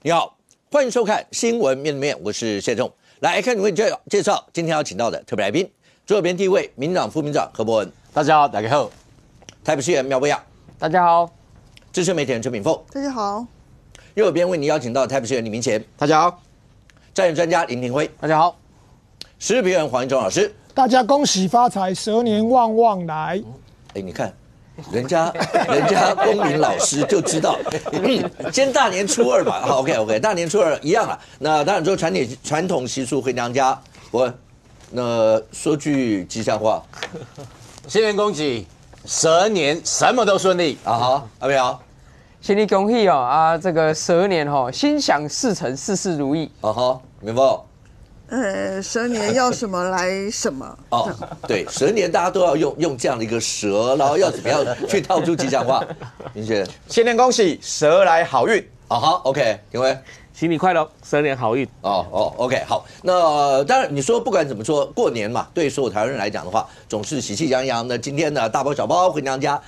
你好，欢迎收看《新闻面对面》，我是谢仲。来看，为你介绍今天要请到的特别来宾，左边第一位，民进党副秘书长何伯文，大家好，大家好；台北市议员苗博雅，大家好；资深媒体人陈炳凤，大家好；右边为你邀请到台北市议员李明贤，大家好；战略专家林廷辉，大家好；时事评论黄一中老师，大家恭喜发财，蛇年旺旺来。你看。人家公民老师就知道，今天大年初二嘛，好 OK， 大年初二一样了。那当然说传统习俗回娘家，那说句吉祥话，新年恭喜，蛇年什么都顺利啊！好，阿苗，新年恭喜哦这个蛇年心想事成，事事如意。好，明白。蛇年要什么来什么哦，对，蛇年大家都要用这样的一个蛇，然后要怎么样去套出吉祥话？明轩，新年恭喜，蛇来好运。好 ，OK， 廷辉，新年快乐，蛇年好运。OK， 好，那当然你说不管怎么说，过年嘛，对所有台湾人来讲的话，总是喜气洋洋的。今天呢，大包小包回娘家。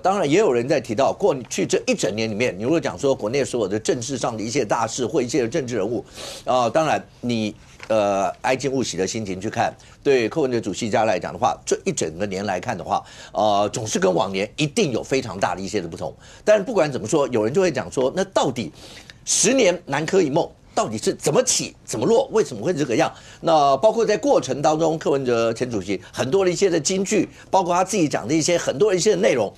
当然也有人在提到过去这一整年里面，你如果讲说国内所有的政治上的一些大事或一些政治人物，当然你哀矜勿喜的心情去看，对柯文哲主席家来讲的话，这一整个年来看的话，总是跟往年一定有非常大的一些的不同。但是不管怎么说，有人就会讲说，那到底10年南柯一梦到底是怎么起怎么落，为什么会这个样？那包括在过程当中，柯文哲前主席很多的一些的金句，包括他自己讲的一些很多的一些的内容，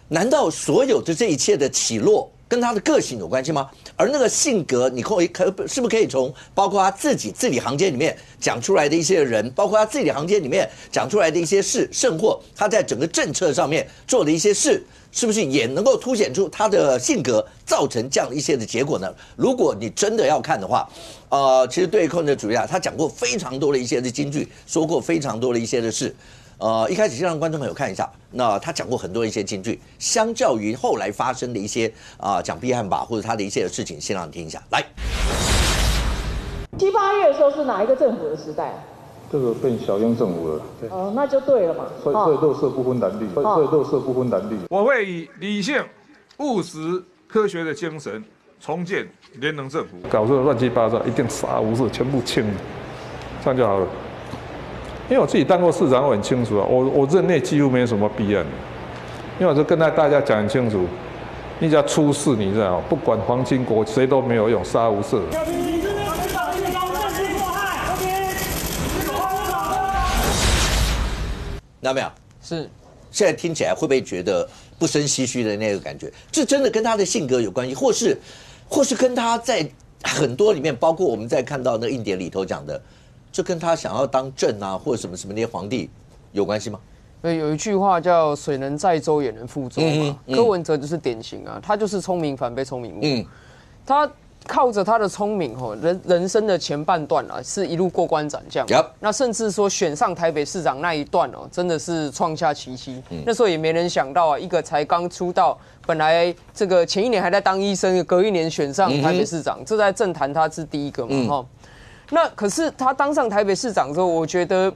难道所有的这一切的起落跟他的个性有关系吗？而那个性格，你是不是可以从包括他自己字里行间里面讲出来的一些人，包括他字里行间里面讲出来的一些事，甚或他在整个政策上面做的一些事，是不是也能够凸显出他的性格，造成这样一些的结果呢？如果你真的要看的话，其实对柯文哲主席他讲过非常多的一些的金句，说过非常多的一些的事。一开始先让观众朋友看一下，那他讲过很多一些金句，相较于后来发生的一些讲避案吧或者他的一些事情，先让你听一下。来，7、8月的时候是哪一个政府的时代？这个变小英政府了。那就对了嘛。所以乐色不分蓝绿，所以乐色不分蓝绿。我会以理性、务实、科学的精神重建联能政府。搞这个乱七八糟，一定杀无赦，全部清，这样就好了。因为我自己当过市长，我很清楚啊。我任内几乎没有什么弊案，因为我就跟大家讲很清楚，你只要出事，你知道，不管皇亲国谁都没有用，杀无赦。那没有？是。现在听起来会不会觉得不生唏嘘的那个感觉？这真的跟他的性格有关系，或是跟他在很多里面，包括我们在看到那印典里头讲的。这跟他想要当正啊，或者什么那些皇帝有关系吗？对，有一句话叫"水能载舟，也能覆舟"嘛。柯文哲就是典型啊，他就是聪明反被聪明误。他靠着他的聪明人生的前半段啊，是一路过关斩将。那甚至说选上台北市长那一段真的是创下奇迹。那时候也没人想到一个才刚出道，本来这个前一年还在当医生，隔一年选上台北市长，这在政坛他是第一个嘛那可是他当上台北市长之后，我觉得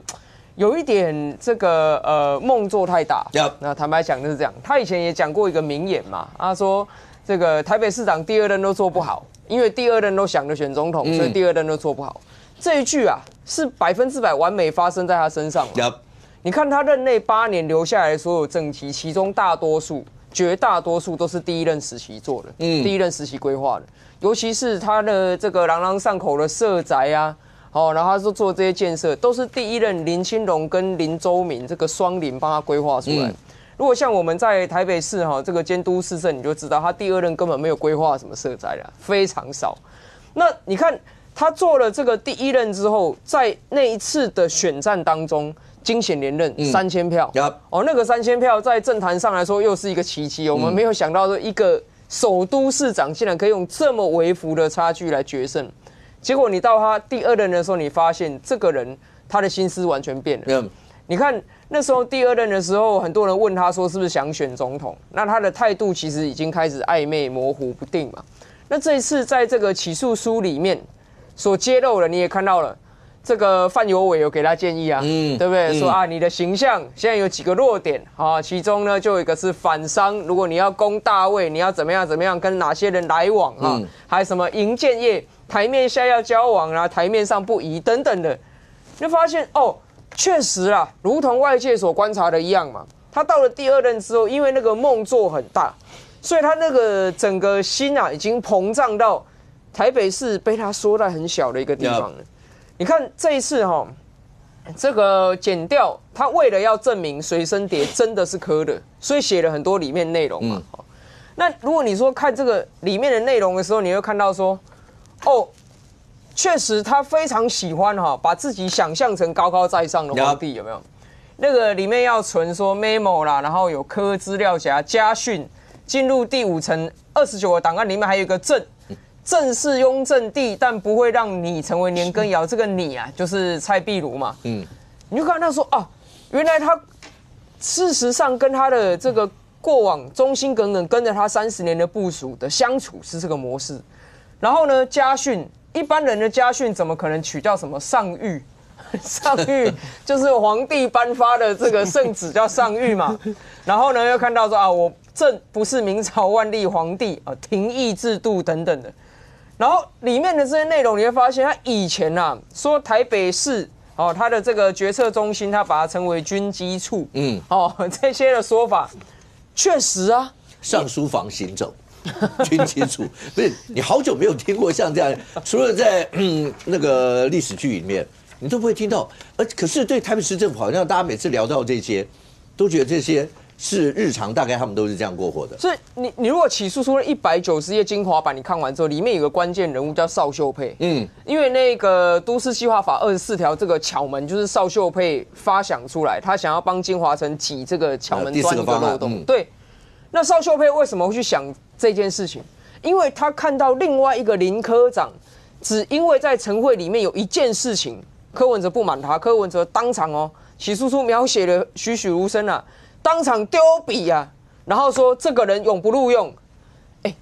有一点这个梦做太大。那坦白讲就是这样，他以前也讲过一个名言嘛，他说这个台北市长第2任都做不好，因为第2任都想着选总统，所以第2任都做不好。这一句啊是100%完美发生在他身上。你看他任内8年留下来的所有政绩，其中绝大多数都是第1任时期做的，第1任时期规划的。尤其是他的这个朗朗上口的社宅啊，然后他说做这些建设，都是第1任林清荣跟林周明这个双林帮他规划出来。如果像我们在台北市这个监督市政，你就知道他第2任根本没有规划什么社宅啦，非常少。那你看他做了这个第1任之后，在那一次的选战当中，惊险连任3000票，那个3000票在政坛上来说又是一个奇迹。我们没有想到说一个首都市长竟然可以用这么微幅的差距来决胜，结果你到他第2任的时候，你发现这个人他的心思完全变了。你看那时候第2任的时候，很多人问他说是不是想选总统，那他的态度其实已经开始暧昧模糊不定嘛。那这一次在这个起诉书里面所揭露的，你也看到了，这个范尤伟有给他建议啊，对不对？说啊，你的形象现在有几个弱点啊，其中呢就有一个是反商，如果你要攻大位，你要怎么样跟哪些人来往啊？还有什么营建业台面下要交往啊，台面上不宜等等的，你就发现哦，确实啦，如同外界所观察的一样嘛，他到了第2任之后，因为那个梦做很大，所以他那个整个心啊已经膨胀到台北市被他缩在很小的一个地方了。你看这一次哈，这个检调，他为了要证明随身碟真的是柯的，所以写了很多里面内容嘛。那如果你说看这个里面的内容的时候，你会看到说，哦，确实他非常喜欢把自己想象成高高在上的皇帝，有没有？那个里面要存说 memo 啦，然后有柯资料夹、家训，进入第5层29个档案里面还有一个正是雍正帝，但不会让你成为年羹尧。这个你啊，就是蔡壁如嘛。你就看他说啊，原来他事实上跟他的这个过往忠心耿耿跟着他30年的部属的相处是这个模式。然后呢，家训，一般人的家训怎么可能取叫什么上谕？上谕就是皇帝颁发的这个圣旨叫上谕嘛。然后呢，又看到说啊，我朕不是明朝万历皇帝啊，廷议制度等等的。然后里面的这些内容，你会发现，他以前啊说台北市他的这个决策中心，他把它称为军机处，这些的说法，确实啊，上书房行走，军机处，不是你好久没有听过像这样，除了在那个历史剧里面，你都不会听到。可是对台北市政府，好像大家每次聊到这些，都觉得这些是日常，大概他们都是这样过活的。所以你如果起诉书的190页精华版，你看完之后，里面有个关键人物叫邵秀佩。因为那个都市计划法24条这个巧门就是邵秀佩发想出来，他想要帮金华城挤这个巧门钻一个漏洞。对，那邵秀佩为什么会去想这件事情？因为他看到另外一个林科长，只因为在晨会里面有一件事情，柯文哲不满他，柯文哲当场起诉书描写的栩栩如生啊。当场丢笔啊，然后说这个人永不录用，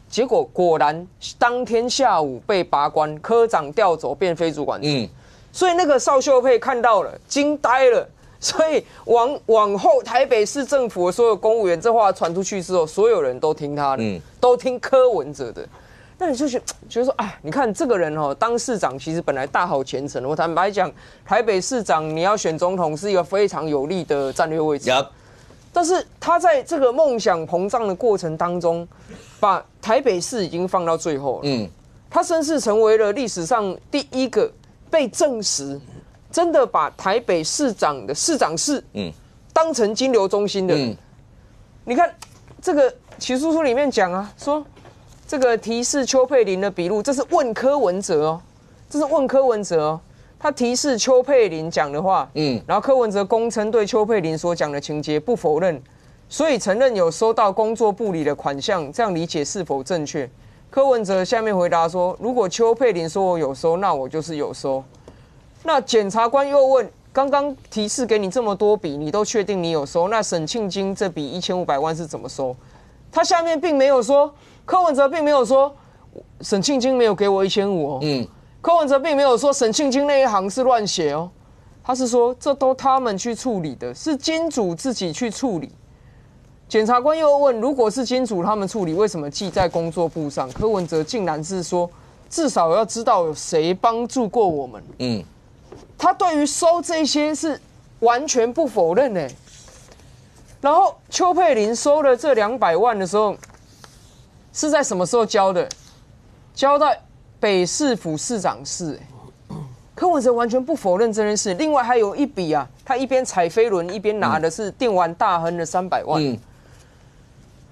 结果果然当天下午被拔关，科长调走变非主管职。所以那个邵秀佩看到了，惊呆了。所以往后台北市政府的所有公务员，这话传出去之后，所有人都听他的，都听柯文哲的。那你就觉得说，哎，你看这个人当市长其实本来大好前程。我坦白讲，台北市长你要选总统是一个非常有利的战略位置。但是他在这个梦想膨胀的过程当中，把台北市已经放到最后了。他甚至成为了历史上第一个被证实真的把台北市长的市长室当成金流中心的人。你看这个起诉书里面讲啊，说这个提示邱佩玲的笔录，这是问柯文哲他提示邱佩玲讲的话，然后柯文哲供称对邱佩玲所讲的情节不否认，所以承认有收到工作部里的款项，这样理解是否正确？柯文哲下面回答说，如果邱佩玲说我有收，那我就是有收。那检察官又问，刚刚提示给你这么多笔，你都确定你有收，那沈庆京这笔1500万是怎么收？他下面并没有说，柯文哲并没有说沈庆京没有给我1500柯文哲并没有说沈庆京那一行是乱写他是说这都他们去处理的，是金主自己去处理。检察官又问，如果是金主他们处理，为什么记在工作簿上？柯文哲竟然是说，至少要知道有谁帮助过我们。他对于收这些是完全不否认然后邱佩玲收了这200万的时候，是在什么时候交的？交在北市府市长室。柯文哲完全不否认这件事。另外还有一笔啊，他一边踩飞轮一边拿的是电玩大亨的300万。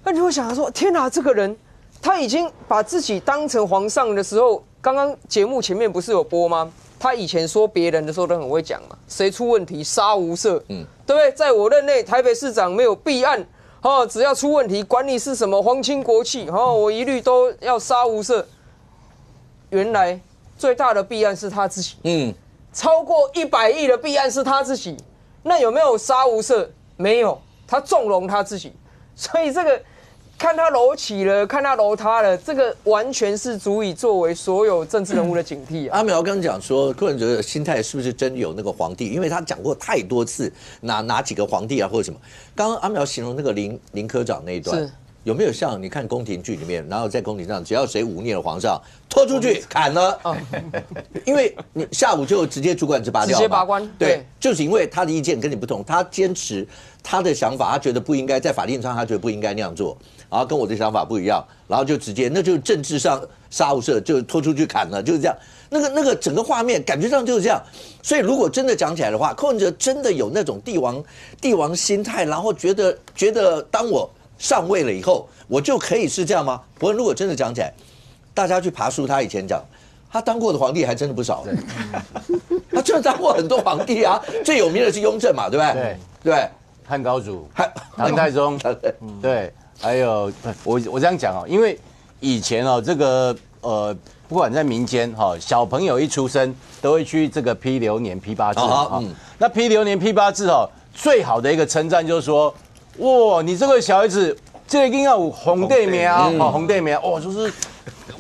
那你会想说，天哪，这个人他已经把自己当成皇上的时候，刚刚节目前面不是有播吗？他以前说别人的时候都很会讲嘛，谁出问题杀无赦，对不对？在我任内，台北市长没有弊案，只要出问题，管你是什么皇亲国戚，我一律都要杀无赦。原来最大的弊案是他自己，超过100亿的弊案是他自己。那有没有杀无赦？没有，他纵容他自己。所以这个看他楼起了，看他楼塌了，这个完全是足以作为所有政治人物的警惕啊。阿苗刚刚讲说，柯文哲的心态是不是真有那个皇帝？因为他讲过太多次哪几个皇帝啊，或者什么。刚刚阿苗形容那个林科长那一段，有没有像你看宫廷剧里面，然后在宫廷上，只要谁忤逆了皇上，拖出去砍了，因为你下午就直接主管职拔掉，直接拔官，对，就是因为他的意见跟你不同，他坚持他的想法，他觉得不应该在法令上，他觉得不应该那样做，然后跟我的想法不一样，然后就直接那就是政治上杀无赦，就拖出去砍了，就是这样。那个整个画面感觉上就是这样，所以如果真的讲起来的话，柯文哲真的有那种帝王心态，然后觉得当我上位了以后，我就可以是这样吗？不过如果真的讲起来，大家去爬书，他以前讲，他当过的皇帝还真的不少。他真的当过很多皇帝啊，最有名的是雍正嘛，对不对？对，汉高祖、唐太宗，对，还有我这样讲哦，因为以前哦，这个不管在民间哈，小朋友一出生都会去这个批流年、批八字哈。那批流年、批八字哦，最好的一个称赞就是说，哇，你这个小孩子，这个一定要有红帝名啊，红帝名哦，就是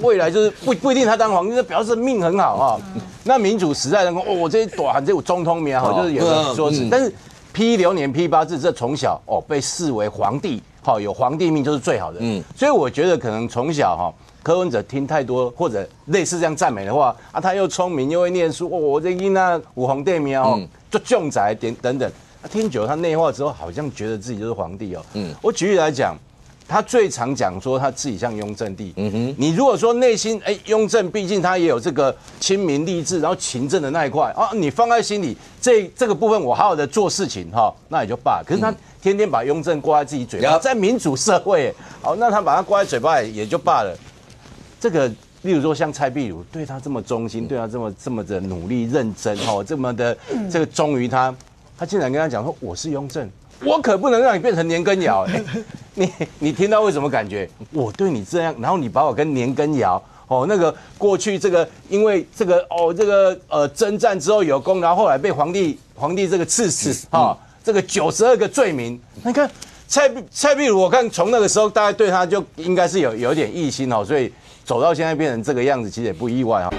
未来就是不一定他当皇帝，表示命很好啊。那民主时代的哦，这一短这有中通名哈，就是有个说辞，但是批流年、批八字，这从小哦被视为皇帝，好有皇帝命就是最好的。所以我觉得可能从小哈。柯文哲听太多或者类似这样赞美的话啊，他又聪明又会念书，哦，我这囡仔有皇帝命哦，就重宅等等。听久了他内化之后，好像觉得自己就是皇帝哦。我举例来讲，他最常讲说他自己像雍正帝。你如果说内心雍正毕竟他也有这个亲民励志，然后勤政的那一块啊，你放在心里，这个部分我好好的做事情哈，那也就罢了。可是他天天把雍正挂在自己嘴巴，在民主社会，好，那他把他挂在嘴巴也就罢了。这个，例如说像蔡壁如对他这么忠心，对他这么的努力认真，这么的这个忠于他竟然跟他讲说我是雍正，我可不能让你变成年羹尧。你听到为什么感觉我对你这样，然后你把我跟年羹尧那个过去这个因为这个征战之后有功，然后后来被皇帝这个赐死这个92个罪名，你看蔡壁如，我看从那个时候大概对他就应该是有点异心所以。走到现在变成这个样子，其实也不意外哈。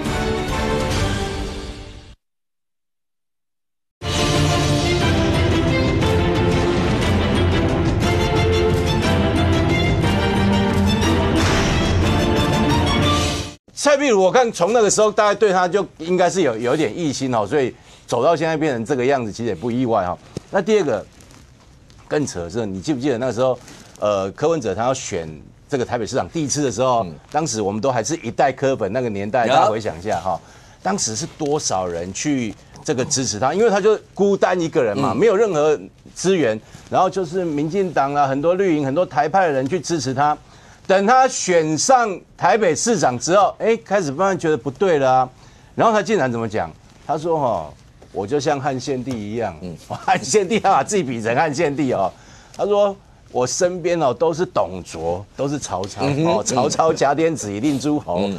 蔡壁如，我看从那个时候大概对他就应该是有点异心所以走到现在变成这个样子，其实也不意外哈。那第二个更扯的是，你记不记得那个时候，柯文哲他要选。这个台北市长第一次的时候，当时我们都还是一代柯粉那个年代，大家回想一下哈，当时是多少人去这个支持他？因为他就孤单一个人嘛，没有任何资源，然后就是民进党很多绿营、很多台派的人去支持他。等他选上台北市长之后，开始慢慢觉得不对了啊。然后他竟然怎么讲？他说我就像汉献帝一样，汉献帝他把自己比成汉献帝他说。我身边都是董卓，都是曹操曹操挟天子以令诸侯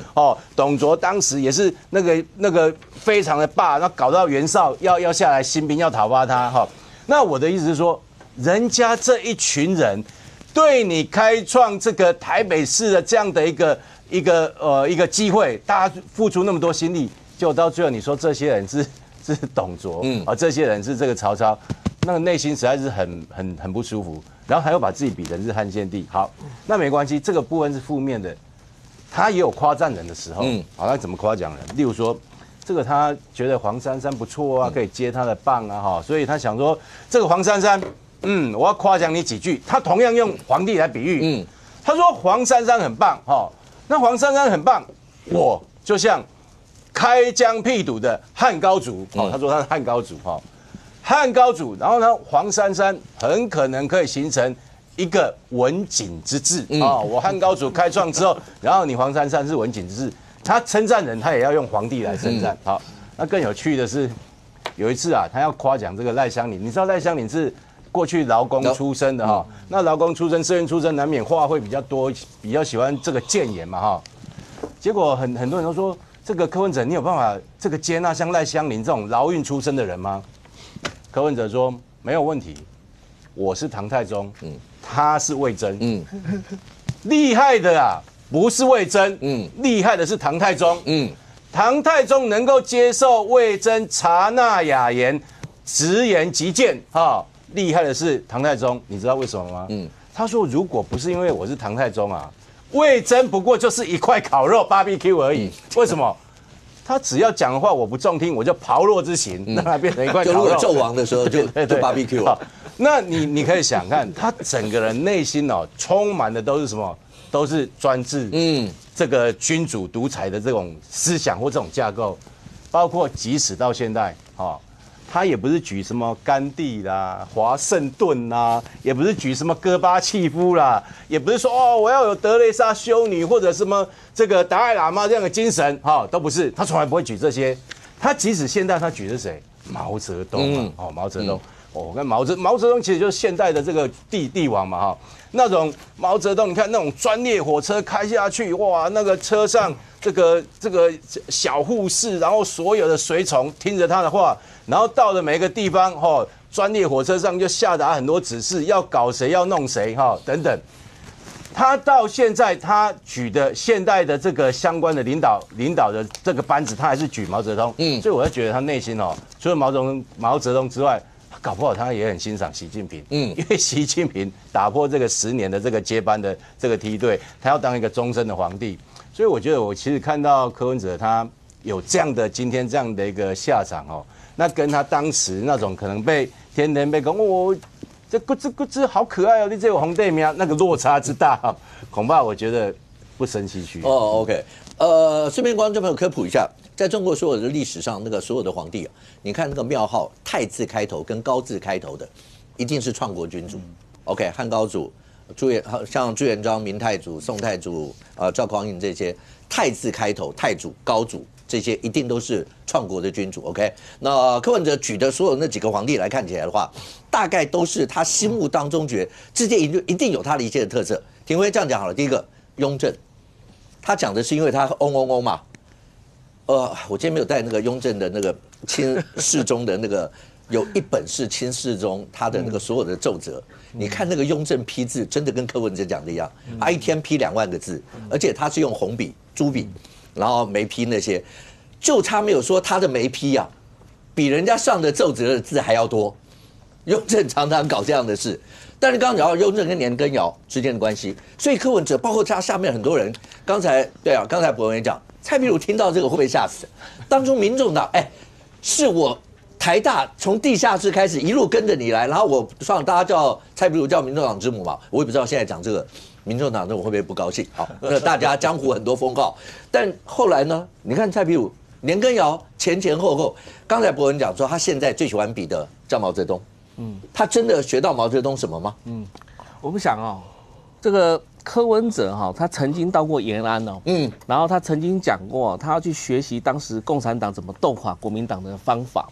董卓当时也是那个非常的霸，那搞到袁绍要下来兴兵要讨伐他那我的意思是说，人家这一群人对你开创这个台北市的这样的一个机会，大家付出那么多心力，结果到最后你说这些人是董卓这些人是这个曹操，那个内心实在是很不舒服。然后还要把自己比成是汉献帝，好，那没关系，这个部分是负面的，他也有夸赞人的时候，好，那怎么夸奖人？例如说，这个他觉得黄珊珊不错啊，可以接他的棒啊，所以他想说，这个黄珊珊，我要夸奖你几句，他同样用皇帝来比喻，他说黄珊珊很棒，那黄珊珊很棒，我就像开疆辟土的汉高祖，他说他是汉高祖，汉高祖，然后呢，黄珊珊很可能可以形成一个文景之治我汉高祖开创之后，然后你黄珊珊是文景之治，他称赞人，他也要用皇帝来称赞。好，那更有趣的是，有一次他要夸奖这个赖香伶，你知道赖香伶是过去劳工出身的那劳工出身、社员出身，难免话会比较多，比较喜欢这个谏言嘛结果很多人都说，这个柯文哲，你有办法这个接纳像赖香伶这种劳运出身的人吗？柯文哲说没有问题，我是唐太宗，他是魏征，厉害的啊，不是魏征，厉害的是唐太宗，唐太宗能够接受魏征察纳雅言，直言极谏，厉害的是唐太宗，你知道为什么吗？他说如果不是因为我是唐太宗啊，魏征不过就是一块烤肉 BBQ 而已，为什么？他只要讲的话我不中听，我就炮烙之刑，让他变成一块烤肉。就如果纣王的时候就 BBQ 了。那你可以想看，他整个人内心充满的都是什么？都是专制，这个君主独裁的这种思想或这种架构，包括即使到现在，他也不是举什么甘地啦、华盛顿啦，也不是举什么戈巴契夫啦，也不是说我要有德蕾莎修女或者什么这个达赖喇嘛这样的精神，都不是，他从来不会举这些。他即使现在他举的是谁？毛泽东啊，毛泽东。我看毛泽东其实就是现代的这个帝王嘛，那种毛泽东，你看那种专列火车开下去，哇，那个车上这个小护士，然后所有的随从听着他的话，然后到了每个地方，专列火车上就下达很多指示，要搞谁，要弄谁，等等。他到现在他举的现代的这个相关的领导的这个班子，他还是举毛泽东，所以我就觉得他内心除了毛泽东之外，搞不好他也很欣赏习近平，因为习近平打破这个10年的这个接班的这个梯队，他要当一个终身的皇帝，所以我觉得我其实看到柯文哲他有这样的今天这样的一个下场那跟他当时那种可能天天被讲这咕吱好可爱你这有红对面那个落差之大，恐怕我觉得不胜唏嘘。OK， 顺便观众朋友科普一下。在中国所有的历史上，那个所有的皇帝你看那个庙号太字开头跟高字开头的，一定是创国君主。OK， 汉高祖、像朱元璋、明太祖、宋太祖、赵匡胤这些太字开头、太祖、高祖这些一定都是创国的君主。OK， 那柯文哲举的所有那几个皇帝来看起来的话，大概都是他心目当中觉得之间一定有他的一些的特色。廷辉这样讲好了，第一个雍正，他讲的是因为他嗡嘛。我今天没有带那个雍正的那个清世宗的那个，有一本是清世宗他的那个所有的奏折，你看那个雍正批字，真的跟柯文哲讲的一样，他一天批2万个字，而且他是用红笔、朱笔，然后眉批那些，就差没有说他的眉批比人家上的奏折的字还要多。雍正常常搞这样的事，但是刚刚讲到雍正跟年羹尧之间的关系，所以柯文哲包括他下面很多人，刚才博文也讲。蔡壁如听到这个会不会吓死？当初民众党，是我台大从地下室开始一路跟着你来，然后我上大家叫蔡壁如叫民众党之母嘛，我也不知道现在讲这个民众党的我会不会不高兴？好，那大家江湖很多封号，但后来呢？你看蔡壁如、年羹尧前后，刚才博文讲说他现在最喜欢比的叫毛泽东，他真的学到毛泽东什么吗？我不想这个。柯文哲他曾经到过延安然后他曾经讲过，他要去学习当时共产党怎么斗垮国民党的方法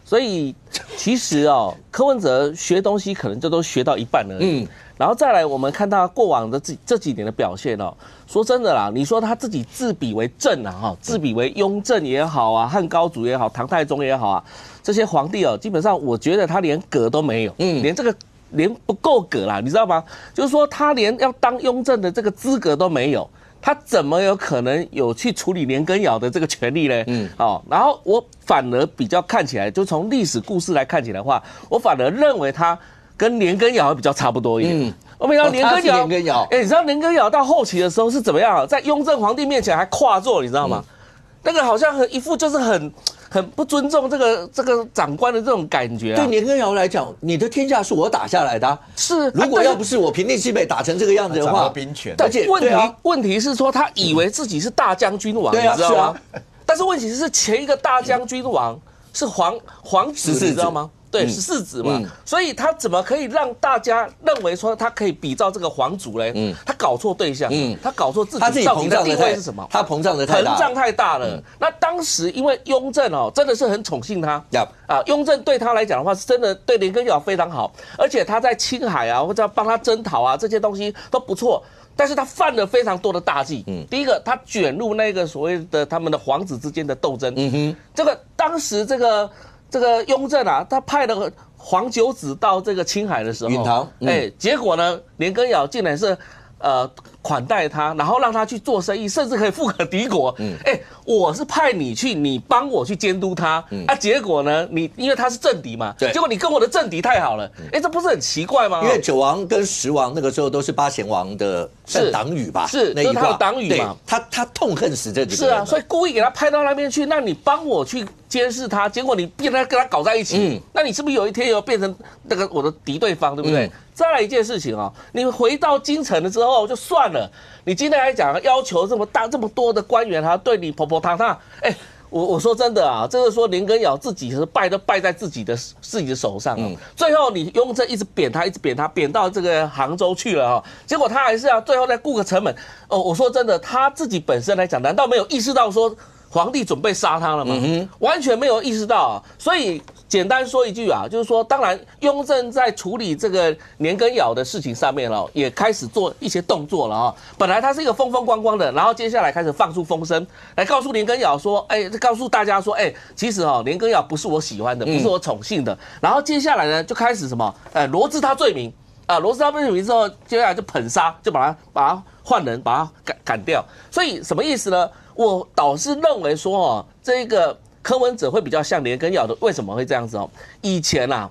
所以其实柯文哲学东西可能就都学到一半而已。然后再来，我们看他过往的这几年的表现说真的啦，你说他自己自比为正自比为雍正也好汉高祖也好，唐太宗也好这些皇帝基本上我觉得他连格都没有，连不够格啦，你知道吗？就是说他连要当雍正的这个资格都没有，他怎么有可能有去处理年羹尧的这个权利呢？然后我反而比较看起来，就从历史故事来看起来的话，我反而认为他跟年羹尧比较差不多一点。我们讲年羹尧，你知道年羹尧到后期的时候是怎么样？在雍正皇帝面前还跨坐，你知道吗？那个好像一副就是很不尊重这个长官的这种感觉对年羹尧来讲，你的天下是我打下来的是。如果要不是我平定西北打成这个样子的话，兵权。而且问题是说他以为自己是大将军王，你知道吗？但是问题是前一个大将军王是皇子，你知道吗？对，14子嘛，所以他怎么可以让大家认为说他可以比照这个皇族嘞？他搞错对象，他搞错自己到底的地位是什么？他膨胀的太大了。那当时因为雍正真的是很宠幸他雍正对他来讲的话是真的对年羹尧非常好，而且他在青海或者帮他征讨这些东西都不错。但是他犯了非常多的大忌。第一个，他卷入那个所谓的他们的皇子之间的斗争。这个当时这个雍正他派了皇九子到这个青海的时候，允堂，结果呢，年羹尧竟然是款待他，然后让他去做生意，甚至可以富可敌国。我是派你去，你帮我去监督他，结果呢，因为他是政敌嘛，结果你跟我的政敌太好了，这不是很奇怪吗？因为9王跟10王那个时候都是8贤王的党羽吧，是那一挂党羽嘛，他痛恨死这几个人，是啊，所以故意给他派到那边去，那你帮我去监视他，结果你跟他搞在一起，那你是不是有一天又变成那个我的敌对方，对不对？再来一件事情啊，你回到京城了之后就算了，你今天来讲要求这么多的官员，还要对你婆婆汤汤，我说真的啊，这个说年羹尧自己是败在自己的手上啊，最后你雍正一直贬他，贬到这个杭州去了啊，结果他还是要最后再顾个城门。我说真的，他自己本身来讲，难道没有意识到说皇帝准备杀他了吗？完全没有意识到啊，所以。简单说一句啊，就是说，当然，雍正在处理这个年羹尧的事情上面了，也开始做一些动作了啊。本来他是一个风风光光的，然后接下来开始放出风声，来告诉年羹尧说，告诉大家说，其实年羹尧不是我喜欢的，不是我宠幸的。然后接下来呢，就开始什么，罗织他罪名啊，罗织他罪名之后，接下来就捧杀，就把他换人，把他赶掉。所以什么意思呢？我倒是认为说，这个。柯文哲会比较像年羹尧的，为什么会这样子哦？以前啊，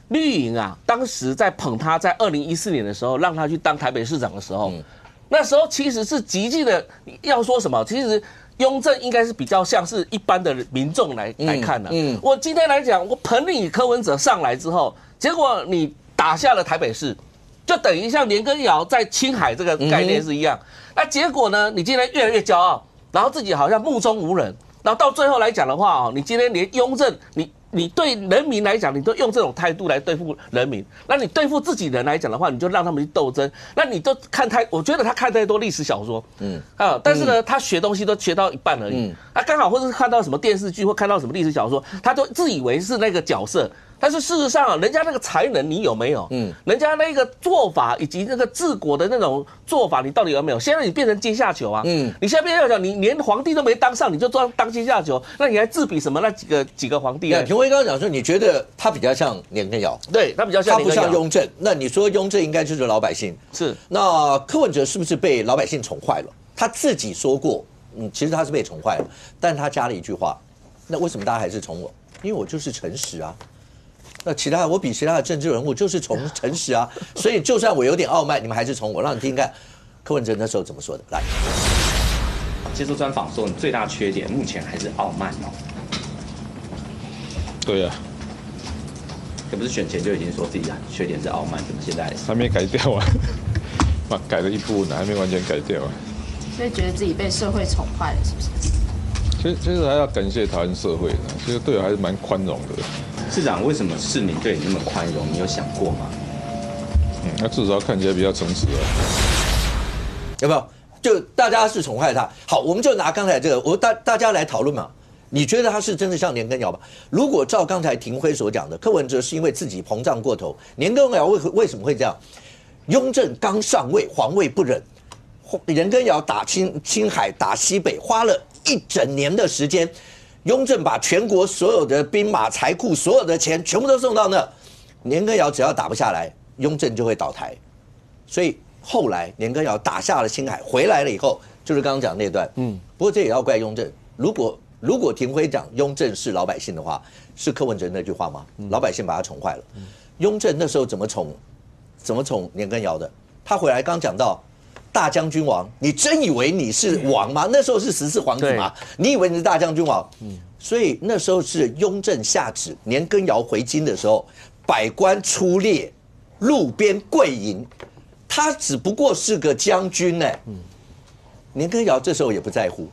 绿营啊，当时在捧他，在2014年的时候，让他去当台北市长的时候，那时候其实是极尽的，要说什么？其实雍正应该是比较像是一般的民众来看的。我今天来讲，我捧你柯文哲上来之后，结果你打下了台北市，就等于像年羹尧在青海这个概念是一样。那结果呢？你今天越来越骄傲，然后自己好像目中无人。然后到最后来讲的话你今天连雍正，你对人民来讲，你都用这种态度来对付人民，那你对付自己人来讲的话，你就让他们去斗争，那你都我觉得他看太多历史小说，但是呢，他学东西都学到一半而已，刚好或者是看到什么电视剧或看到什么历史小说，他都自以为是那个角色。但是事实上人家那个才能你有没有？人家那个做法以及那个治国的那种做法，你到底有没有？现在你变成阶下囚啊！你现在变成阶下囚，你连皇帝都没当上，你就当阶下囚，那你还自比什么那几个皇帝？评委刚刚讲说，你觉得他比较像年羹尧，对他比较像年羹尧，他不像雍正。那你说雍正应该就是老百姓，是那柯文哲是不是被老百姓宠坏了？他自己说过，其实他是被宠坏了，但他加了一句话，那为什么大家还是宠我？因为我就是诚实啊。那我比其他的政治人物就是诚实啊，所以就算我有点傲慢，你们还是从我让你听听看，柯文哲那时候怎么说的。来，接受专访说你最大缺点目前还是傲慢哦。对啊，也不是选前就已经说自己的缺点是傲慢，怎么现在还没改掉啊？改了一部分，还没完全改掉啊。所以觉得自己被社会宠坏了，是不是？其实还要感谢台湾社会的，其实对我还是蛮宽容的。市长，为什么市民对你那么宽容？你有想过吗？那至少看起来比较诚实啊。有没有？就大家是宠坏他。好，我们就拿刚才这个，大家来讨论嘛。你觉得他是真的像年羹尧吗？如果照刚才廷辉所讲的，柯文哲是因为自己膨胀过头，年羹尧为什么会这样？雍正刚上位，皇位不忍，年羹尧打青海、打西北，花了1整年的时间。雍正把全国所有的兵马财库、所有的钱全部都送到那，年羹尧只要打不下来，雍正就会倒台。所以后来年羹尧打下了青海，回来了以后，就是刚刚讲那段。不过这也要怪雍正。如果廷辉讲雍正是老百姓的话，是柯文哲那句话吗？老百姓把他宠坏了。雍正那时候怎么宠年羹尧的？他回来刚讲到。大将军王，你真以为你是王吗？那时候是14皇子嘛，你以为你是大将军王？所以那时候是雍正下旨，年羹尧回京的时候，百官出列，路边跪迎，他只不过是个将军呢。年羹尧这时候也不在乎。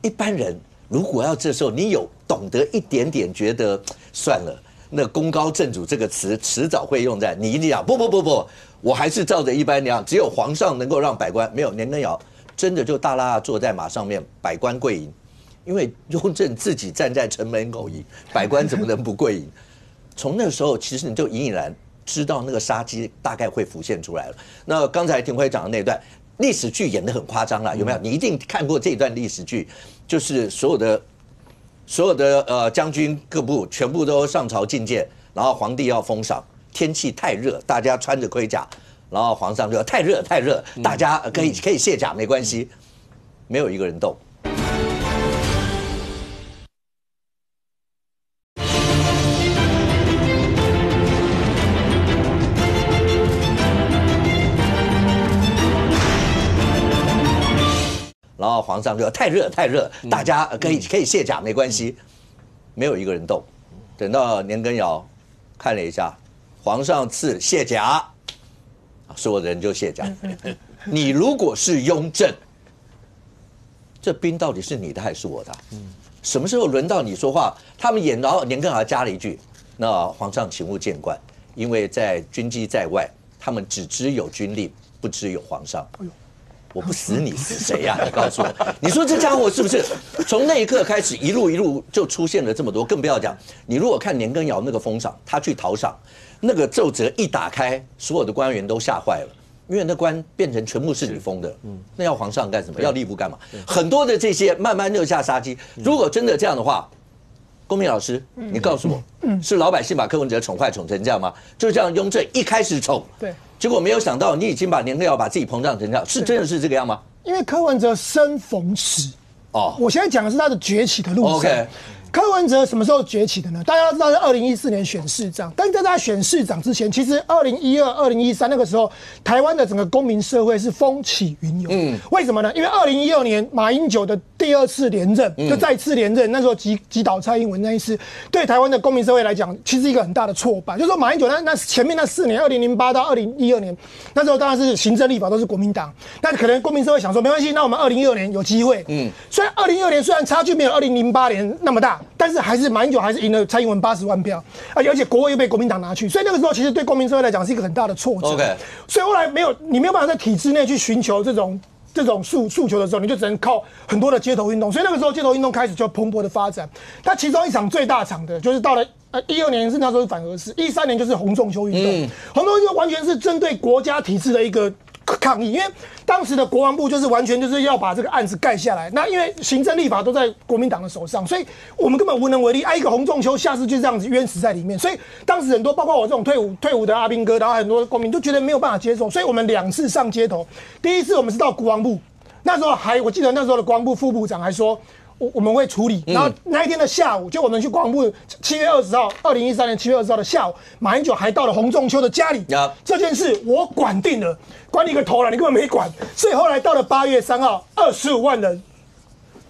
一般人如果要这时候你有懂得一点点，觉得算了。那功高震主这个词迟早会用在你一定讲不，我还是照着一般那样，只有皇上能够让百官没有年羹尧真的就大拉坐在马上面，百官跪迎，因为雍正自己站在城门口迎，百官怎么能不跪迎？从那时候其实你就隐隐然知道那个杀机大概会浮现出来了。那刚才廷辉讲的那段历史剧演得很夸张啦，有没有？你一定看过这段历史剧，就是所有的将军各部全部都上朝觐见，然后皇帝要封赏，天气太热，大家穿着盔甲，然后皇上就太热太热，大家可以卸甲没关系，没有一个人动。然后皇上就太热太热，大家可以卸甲没关系，没有一个人动。等到年羹尧看了一下，皇上赐卸甲，所有的人就卸甲。你如果是雍正，这兵到底是你的还是我的？什么时候轮到你说话？他们然后年羹尧加了一句：“那皇上请勿见惯，因为在军机在外，他们只知有军令，不知有皇上。”我不死你死谁呀？你告诉我，你说这家伙是不是从那一刻开始一路就出现了这么多？更不要讲，你如果看年羹尧那个封赏，他去讨赏，那个奏折一打开，所有的官员都吓坏了，因为那官变成全部是你封的，那要皇上干什么？要吏部干嘛？很多的这些慢慢惹下杀机。如果真的这样的话，公民老师，你告诉我，是老百姓把柯文哲宠坏宠成这样吗？就像雍正一开始宠，对。结果没有想到，你已经把年羹尧把自己膨胀成这样，是真的是这个样吗？因为柯文哲生逢时，我现在讲的是他的崛起的路上。OK， 柯文哲什么时候崛起的呢？大家要知道是2014年选市长，但在他选市长之前，其实2012、2013那个时候，台湾的整个公民社会是风起云涌。为什么呢？因为2016年马英九的第二次连任，就再次连任，那时候击倒蔡英文那一次，对台湾的公民社会来讲，其实一个很大的挫败。就是说马英九那前面那4年，2008到2012年，那时候当然是行政立法都是国民党，那可能公民社会想说没关系，那我们2016年有机会。所以2016年虽然差距没有2008年那么大。但是还是马英九还是赢了蔡英文80万票，而且国会又被国民党拿去，所以那个时候其实对公民社会来讲是一个很大的挫折。OK， 所以后来你没有办法在体制内去寻求这种诉求的时候，你就只能靠很多的街头运动。所以那个时候街头运动开始就蓬勃的发展。那其中一场最大场的就是到了12年是那时候是反核四，13年就是洪仲丘运动。洪仲丘完全是针对国家体制的一个抗议，因为当时的国防部就是完全就是要把这个案子盖下来。那因为行政立法都在国民党的手上，所以我们根本无能为力。一个洪仲丘下次就这样子冤死在里面，所以当时很多包括我这种退伍的阿兵哥，然后很多公民都觉得没有办法接受，所以我们2次上街头。第一次我们是到国防部，那时候我记得那时候的国防部副部长还说。我们会处理，然后那一天的下午，就我们去国防部7月20号，2013年7月20号的下午，马英九还到了洪仲丘的家里。这件事我管定了，管你个头了，你根本没管。所以后来到了8月3号，25万人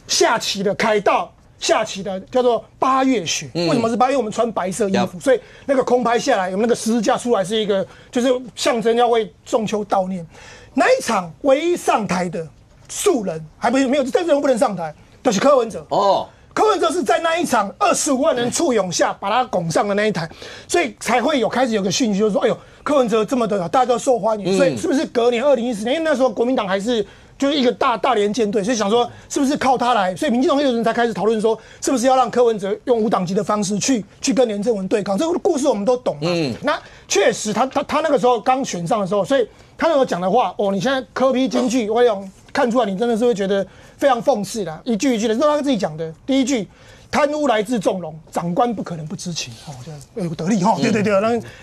下棋的凯道，下棋的叫做8月雪。为什么是8月？因为我们穿白色衣服，所以那个空拍下来，有那个十字架出来是一个，就是象征要为仲丘悼念。那一场唯一上台的素人，还没有政治人物不能上台。就是柯文哲柯文哲是在那一场25万人簇拥下把他拱上的那一台，所以才会开始有个讯息，就是说，哎呦，柯文哲这么的大家都受欢迎，所以是不是隔年2014年，因为那时候国民党还是就是一个大连舰队，所以想说是不是靠他来，所以民进党有人才开始讨论说，是不是要让柯文哲用无党籍的方式去跟连胜文对抗？这个故事我们都懂嘛。那确实他那个时候刚选上的时候，所以他那时候讲的话，你现在柯 P 金句，我用看出来，你真的是会觉得非常讽刺啦，一句一句的，这是他自己讲的。第一句，贪污来自纵容，长官不可能不知情，这样有得利哈，对，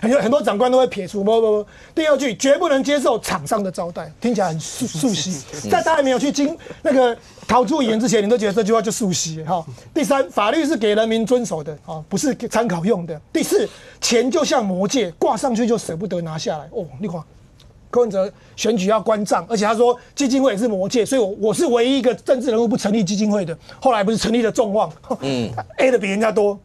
那很多长官都会撇除，不。第二句，绝不能接受厂商的招待，听起来很熟悉，在他还没有去那个逃出议员之前，你都觉得这句话就熟悉哈。第三，法律是给人民遵守的不是参考用的。第四，钱就像魔戒，挂上去就舍不得拿下来你看。柯文哲选举要关账，而且他说基金会也是魔戒，所以我是唯一一个政治人物不成立基金会的。后来不是成立了众望，A 的比人家多。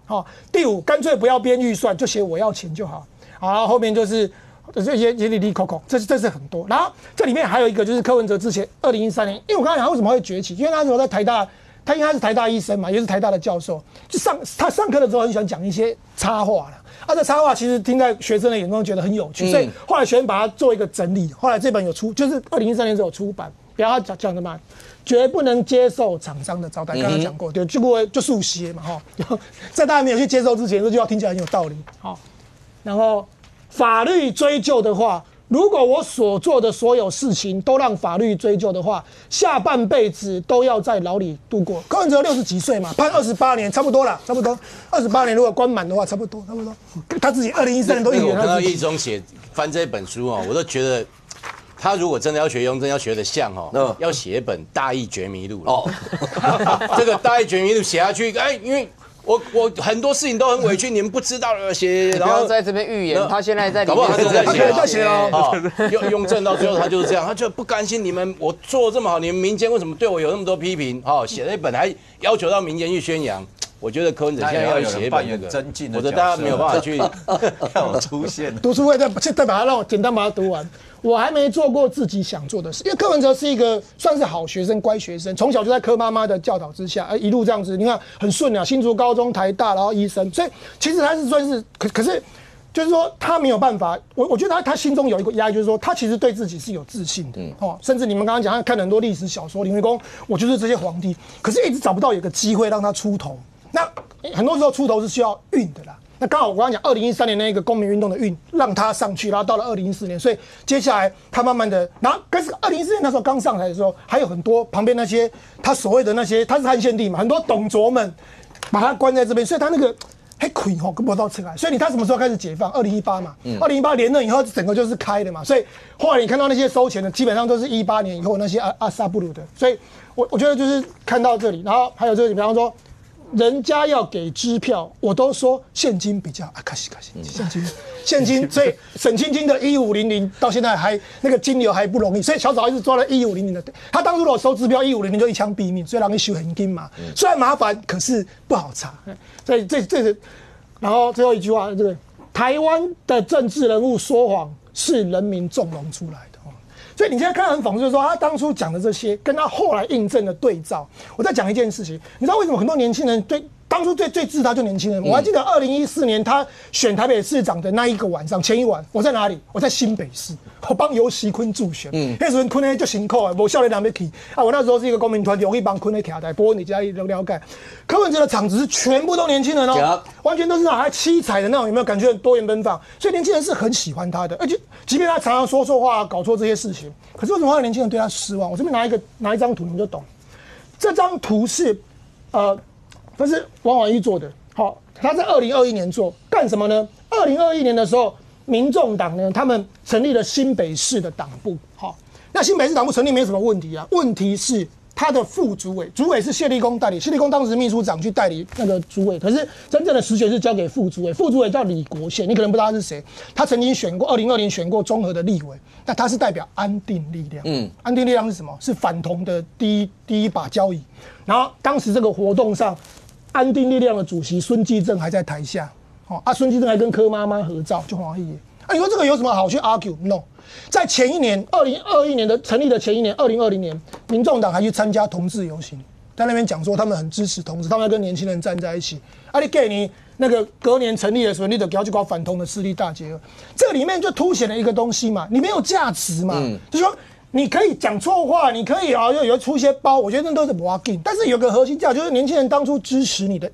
第五，干脆不要编预算，就写我要钱就好。好，后面就是这些里里口口，这是很多。然后这里面还有一个就是柯文哲之前2013年，因为我刚才讲为什么会崛起，因为那时候在台大，他应该是台大医生嘛，也是台大的教授，就他上课的时候很喜欢讲一些插话啦。这插话其实听在学生的眼中觉得很有趣，所以后来学生把它做一个整理。后来这本有出，就是2013年时候有出版。不要他讲的嘛，绝不能接受厂商的招待。刚刚讲过，对，结果就速写嘛在大家没有去接受之前，这句话听起来很有道理然后法律追究的话，如果我所做的所有事情都让法律追究的话，下半辈子都要在牢里度过。柯文哲60几岁嘛，判28年，差不多了，差不多28年，如果关满的话，差不多。他自己2013年都预言他自己。我看到易中翻这本书哦，我都觉得。他如果真的要学雍正，要学得像哦，要写一本《大义绝迷录》哦。这个《大义绝迷录》写下去，因为我很多事情都很委屈，你们不知道了写。然后在这边预言，他现在在里面，搞不好他在写哦。雍正到最后他就是这样，他就不甘心你们我做这么好，你们民间为什么对我有那么多批评？哦，写了一本还要求到民间去宣扬。我觉得柯文哲现在要写一本那个，否则大家没有办法去要出现。读书会再把它让我简单把它读完。我还没做过自己想做的事，因为柯文哲是一个算是好学生、乖学生，从小就在柯妈妈的教导之下，一路这样子，你看很顺啊，新竹高中、台大，然后医生，所以其实他是算是，可是就是说他没有办法，我觉得他心中有一个压力，就是说他其实对自己是有自信的，甚至你们刚刚讲他看很多历史小说，林慧公，我就是这些皇帝，可是一直找不到有个机会让他出头。那很多时候出头是需要运的啦。那刚好我刚刚讲2013年那个公民运动的运让他上去，然后到了2014年，所以接下来他慢慢的，然后但是2014年那时候刚上台的时候，还有很多旁边那些他所谓的那些他是汉献帝嘛，很多董卓们把他关在这边，所以他那个还亏吼跟不到出来，所以他什么时候开始解放？2018嘛，2018连任以后整个就是开的嘛，所以后来你看到那些收钱的，基本上都是18年以后那些阿萨布鲁的，所以我觉得就是看到这里，然后还有这个，比方说。人家要给支票，我都说现金比较卡西，现金，所以沈清清的1500到现在还那个金流还不容易，所以小早一直抓了1500的，他当初如果收支票1500就一枪毙命，所以让你收现金嘛，虽然麻烦，可是不好查，所以这是，然后最后一句话，这个台湾的政治人物说谎是人民纵容出来的。所以你现在看很讽刺，就是说他当初讲的这些，跟他后来印证的对照。我再讲一件事情，你知道为什么很多年轻人对当初最支持他就年轻人？我还记得2014年他选台北市长的那一个晚上，前一晚我在哪里？我在新北市，我帮游锡堃助选。那时候堃呢就辛苦啊，我少年人要去啊。我那时候是一个公民团体，我可以帮堃呢卡台，不过你家了解。柯文哲的场子是全部都年轻人哦，完全都是那种还七彩的那种，有没有感觉多元奔放？所以年轻人是很喜欢他的，而且即便他常常说错话、搞错这些事情，可是为什么年轻人对他失望？我这边拿一张图，你们就懂。这张图是这是王婉諭做的，好，他在2021年做干什么呢？2021年的时候，民众党呢，他们成立了新北市的党部，好，那新北市党部成立没什么问题啊，问题是他的副主委，主委是谢立功代理，谢立功当时秘书长去代理那个主委，可是真正的实权是交给副主委，副主委叫李国宪，你可能不知道他是谁，他曾经选过2020年选过中和的立委，那他是代表安定力量，安定力量是什么？是反同的第一把交椅，然后当时这个活动上。安定力量的主席孙继正还在台下，孙继正还跟柯妈妈合照，就黄奕。你说这个有什么好去 argue？ No， 在前一年2021年的成立的前一年，2020年，民众党还去参加同志游行，在那边讲说他们很支持同志，他们要跟年轻人站在一起。你给你那个隔年成立的时候，你得给他去搞反同的势力大结合，这里面就凸显了一个东西嘛，你没有价值嘛，就是说。你可以讲错话，你可以有出一些包，我觉得那都是不要紧。但是有个核心价，就是年轻人当初支持你的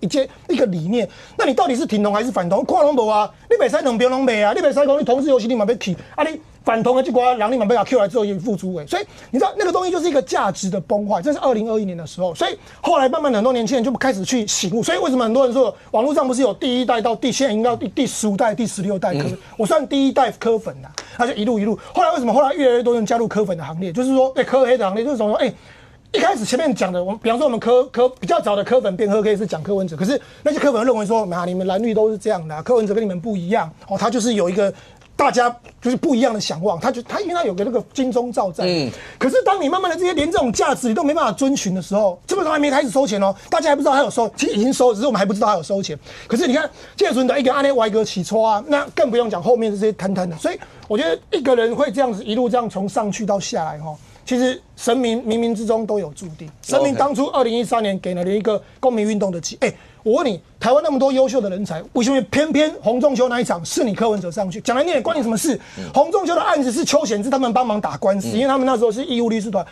一个理念，那你到底是挺同还是反同？看拢无啊，你袂使两边拢卖啊，你袂使讲你同志游戏你嘛要去啊，你反同的这寡人你嘛要把 Q 来做副主委，所以你知道那个东西就是一个价值的崩坏。这是2021年的时候，所以后来慢慢很多年轻人就开始去醒悟。所以为什么很多人说网络上不是有第1代到现在已经到第15代、第16代柯，我算第1代柯粉啦。他就一路，后来为什么后来越来越多人加入柯粉的行列？就是说，柯黑的行列，就是说，一开始前面讲的，比方说我们柯比较早的柯粉变柯黑是讲柯文哲，可是那些柯粉认为说，你们蓝绿都是这样的，柯文哲跟你们不一样，他就是有一个大家就是不一样的想望，他因为他有个那个金钟罩在，可是当你慢慢的这些连这种价值你都没办法遵循的时候，这个时候还没开始收钱哦，大家还不知道他有收，其实已经收，只是我们还不知道他有收钱。可是你看谢顺的一个安内歪哥起戳啊，那更不用讲后面这些摊的，所以我觉得一个人会这样子一路这样从上去到下来哈。其实神明冥冥之中都有注定。神明当初2013年给了一个公民运动的机，我问你，台湾那么多优秀的人才，为什么偏偏洪仲丘那一场是你柯文哲上去？讲来你也关你什么事？洪仲丘的案子是邱显智他们帮忙打官司，因为他们那时候是义务律师团。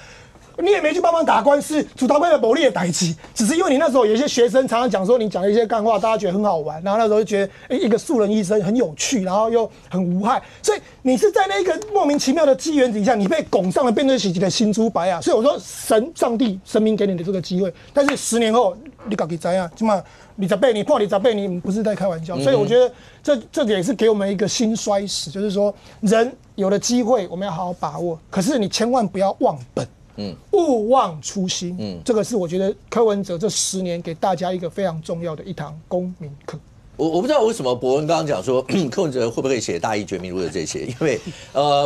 你也没去帮忙打官司，主刀官的谋利的代志，只是因为你那时候有一些学生常常讲说你讲一些干话，大家觉得很好玩，然后那时候就觉得一个素人医生很有趣，然后又很无害，所以你是在那个莫名其妙的机缘底下，你被拱上了变成喜剧的新猪白啊！所以我说上帝神明给你的这个机会，但是10年后你搞给怎样？起码20倍你破20倍你不是在开玩笑，所以我觉得这也是给我们一个兴衰史，就是说人有了机会我们要好好把握，可是你千万不要忘本。勿忘初心。这个是我觉得柯文哲这10年给大家一个非常重要的一堂公民课。我不知道为什么博文刚刚讲说柯文哲会不会写大义绝密录的这些，因为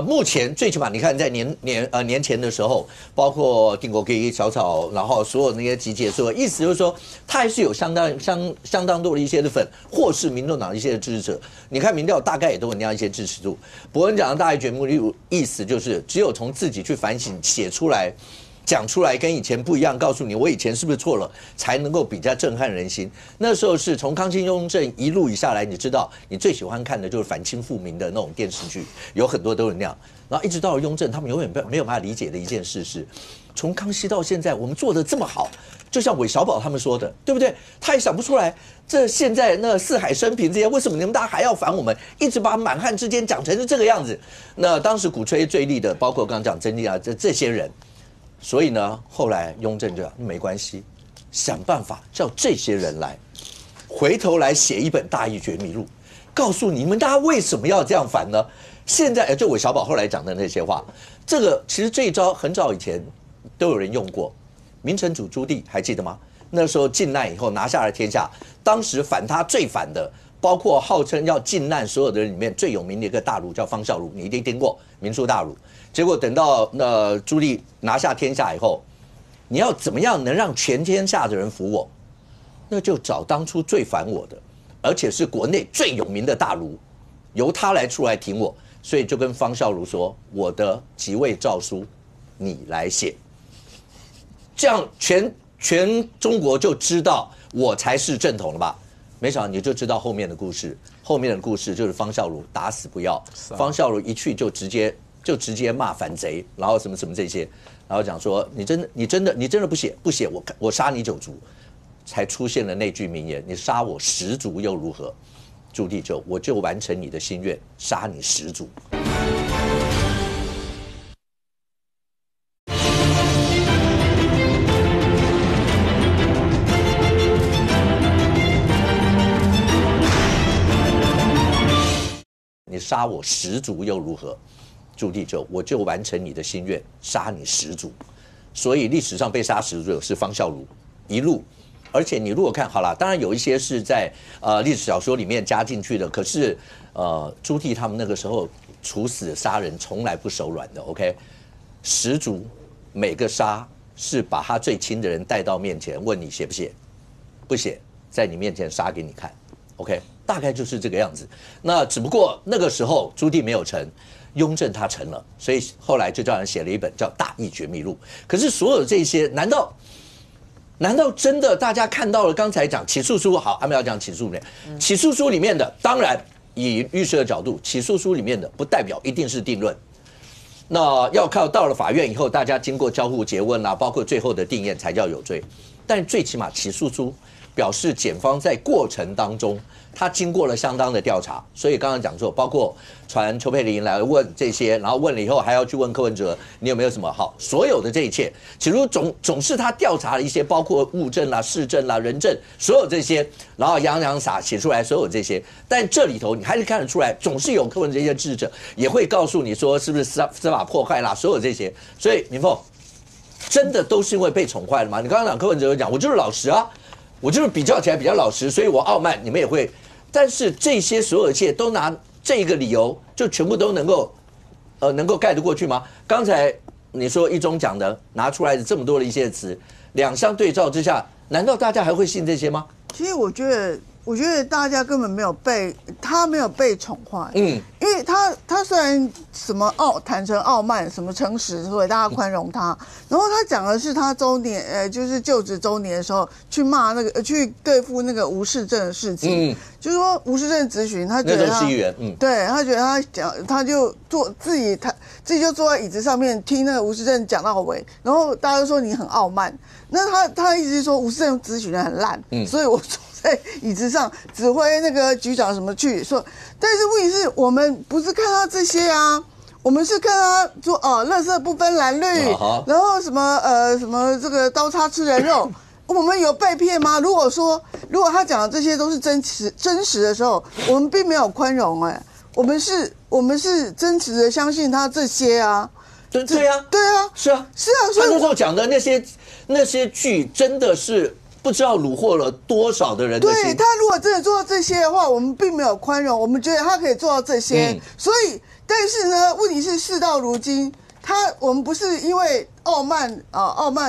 目前最起码你看在年前的时候，包括定国给小草，然后所有那些集结，所有意思就是说他还是有相当多的一些的粉，或是民众党的一些的支持者。你看民调大概也都有那样一些支持度。博文讲的大义绝密录意思就是只有从自己去反省写出来。讲出来跟以前不一样，告诉你我以前是不是错了，才能够比较震撼人心。那时候是从康清雍正一路下来，你知道你最喜欢看的就是反清复明的那种电视剧，有很多都是那样。然后一直到了雍正，他们永远没有办法理解的一件事是，从康熙到现在我们做的这么好，就像韦小宝他们说的，对不对？他也想不出来，这现在那四海升平这些，为什么你们大家还要反我们？一直把满汉之间讲成是这个样子。那当时鼓吹最厉的，包括刚刚讲曾经啊这些人。所以呢，后来雍正就讲没关系，想办法叫这些人来，回头来写一本《大义绝密录》，告诉你们大家为什么要这样反呢？现在就韦小宝后来讲的那些话，这个其实这一招很早以前都有人用过。明成祖朱棣还记得吗？那时候靖难以后拿下了天下，当时反他最反的，包括号称要靖难所有的人里面最有名的一个大儒叫方孝孺，你一定听过明书大儒。结果等到朱棣拿下天下以后，你要怎么样能让全天下的人服我？那就找当初最反我的，而且是国内最有名的大儒，由他来出来挺我。所以就跟方孝孺说：“我的即位诏书，你来写。”这样全中国就知道我才是正统了吧？没想到你就知道后面的故事。后面的故事就是方孝孺打死不要，方孝孺一去就直接骂反贼，然后什么什么这些，然后讲说你真的不写，我杀你9族，才出现了那句名言：你杀我10族又如何？朱棣我就完成你的心愿，杀你10族。你杀我10族又如何？朱棣我就完成你的心愿，杀你10族。所以历史上被杀10族是方孝孺一路。而且你如果看好了，当然有一些是在历史小说里面加进去的，可是朱棣他们那个时候处死杀人从来不手软的。OK， 10族每个杀是把他最亲的人带到面前，问你写不写，不写，在你面前杀给你看。OK， 大概就是这个样子。那只不过那个时候朱棣没有成，雍正他成了，所以后来就叫人写了一本叫《大义绝密录》。可是所有这些，难道真的大家看到了刚才讲起诉书？好，他们要讲起诉书里面，起诉书里面的，当然以律师的角度，起诉书里面的不代表一定是定论。那要靠到了法院以后，大家经过交互诘问啦，包括最后的定验才叫有罪。但最起码起诉书表示检方在过程当中，他经过了相当的调查，所以刚刚讲说，包括传邱佩玲来问这些，然后问了以后还要去问柯文哲，你有没有什么好？所有的这一切，其实总是他调查了一些，包括物证啦、事证啦、人证，所有这些，然后洋洋洒写出来所有这些，但这里头你还是看得出来，总是有柯文哲这些支持者也会告诉你说是不是司法迫害啦，所有这些，所以明凤真的都是因为被宠坏了吗？你刚刚讲柯文哲有讲，我就是老实啊。我就是比较起来比较老实，所以我傲慢，你们也会。但是这些所有一切都拿这个理由，就全部都能够盖得过去吗？刚才你说一中讲的拿出来的这么多的一些词，两相对照之下，难道大家还会信这些吗？其实我觉得我觉得大家根本没有被宠坏，因为他虽然什么坦诚傲慢，什么诚实，所以大家宽容他。然后他讲的是他周年，就是就职周年的时候去骂去对付那个吴世正的事情，就是说吴世正质询，他觉得他对他觉得他讲，他就自己就坐在椅子上面听那个吴世正讲到尾，然后大家都说你很傲慢。那他的意思是说吴世正质询的很烂，所以我坐在椅子上指挥那个局长什么去说，但是问题是我们不是看他这些啊，我们是看他说垃圾不分蓝绿，然后什么这个刀叉吃人肉，我们有被骗吗？如果他讲的这些都是真实的时候，我们并没有宽容我们是真实的相信他这些啊。对啊，是啊，所以他那时候讲的那些剧真的是不知道虏获了多少的人的心。对，他如果真的做到这些的话，我们并没有宽容，我们觉得他可以做到这些。所以，但是呢，问题是事到如今，我们不是因为傲慢，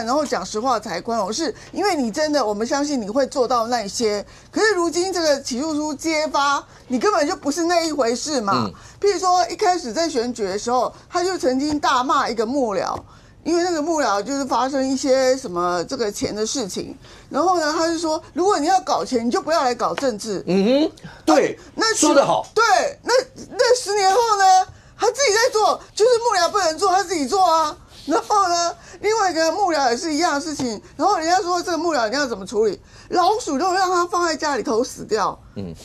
然后讲实话才宽容，是因为你真的，我们相信你会做到那些。可是如今这个起诉书揭发，你根本就不是那一回事嘛。譬如说，一开始在选举的时候，他就曾经大骂一个幕僚，因为那个幕僚就是发生一些什么这个钱的事情，然后呢，他就说，如果你要搞钱，你就不要来搞政治。对，那说得好。对，那10年后呢，他自己在做，就是幕僚不能做，他自己做啊。然后呢，另外一个幕僚也是一样的事情，然后人家说这个幕僚你要怎么处理？老鼠就让他放在家里头死掉，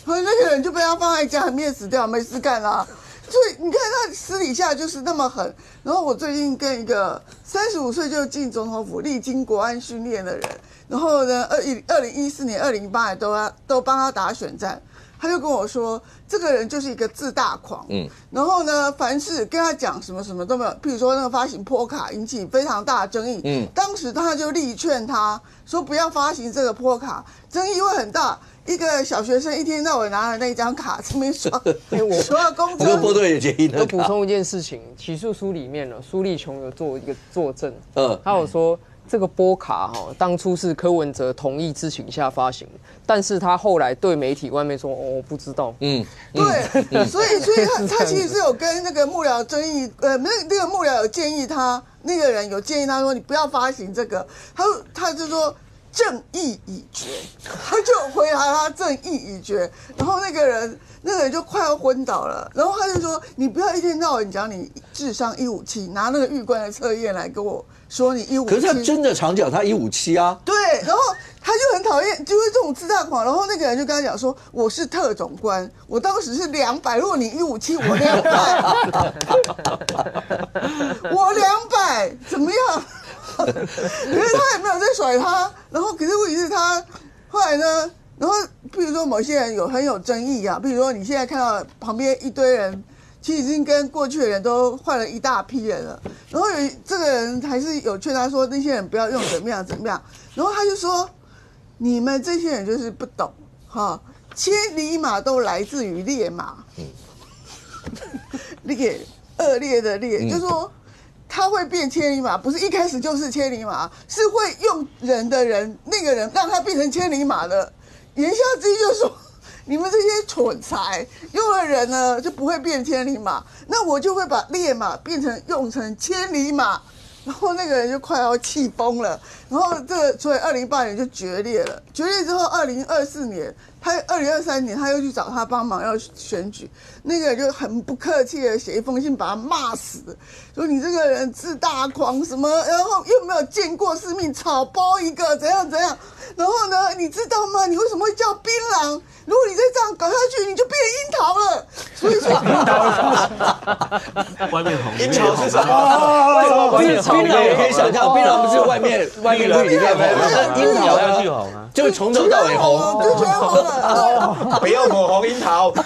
和那个人就被他放在家里面死掉，没事干啦。所以你看他私底下就是那么狠。然后我最近跟一个35岁就进总统府、历经国安训练的人，然后呢，2014年、2008年都帮他打选战。他就跟我说，这个人就是一个自大狂。然后呢，凡是跟他讲什么什么都没有，譬如说那个发行波卡引起非常大的争议，当时他就力劝他说不要发行这个波卡，争议会很大。一个小学生一天到晚拿着那张卡，这边刷公车。波多也建议我补充一件事情，起诉书里面呢，苏立琼有做一个作证，他有说这个波卡当初是柯文哲同意之情下发行，但是他后来对媒体外面说我不知道。对，所以他其实是有跟那个幕僚争议，那个幕僚有建议他，那个人有建议他说你不要发行这个，他就说。正义已决，他就回答他正义已决，然后那个人就快要昏倒了，然后他就说你不要一天到晚讲你智商157，拿那个玉官的测验来跟我说你157，可是他真的常讲他157啊。对，然后他就很讨厌，就是这种自大狂，然后那个人就跟他讲说我是特种官，我当时是200，如果你157，我200，我200怎么样？可是他也没有在甩他，然后可是问题是他后来呢，然后譬如说某些人很有争议啊，譬如说你现在看到旁边一堆人，其实已经跟过去的人都换了一大批人了，然后这个人还是有劝他说那些人不要用怎么样，然后他就说你们这些人就是不懂千里马都来自于劣马，恶劣的劣，就是说。他会变千里马，不是一开始就是千里马，是会用人的人，那个人让他变成千里马的。言下之意就是说，你们这些蠢材用了人呢，就不会变千里马，那我就会把劣马用成千里马。然后那个人就快要气疯了，然后所以2008年就决裂了。决裂之后，2023年他又去找他帮忙要选举，那个人就很不客气的写一封信把他骂死，说你这个人自大狂什么，然后又没有见过世面，草包一个怎样，然后呢，你知道吗？你为什么会叫槟榔？如果你再这样搞下去，你就变樱桃了。所以说，外面红，樱桃是什么？槟榔我可以想象，槟榔不是外面绿里面红，樱桃要去红啊，就从头到尾红，就全红了。不要抹红樱桃。对，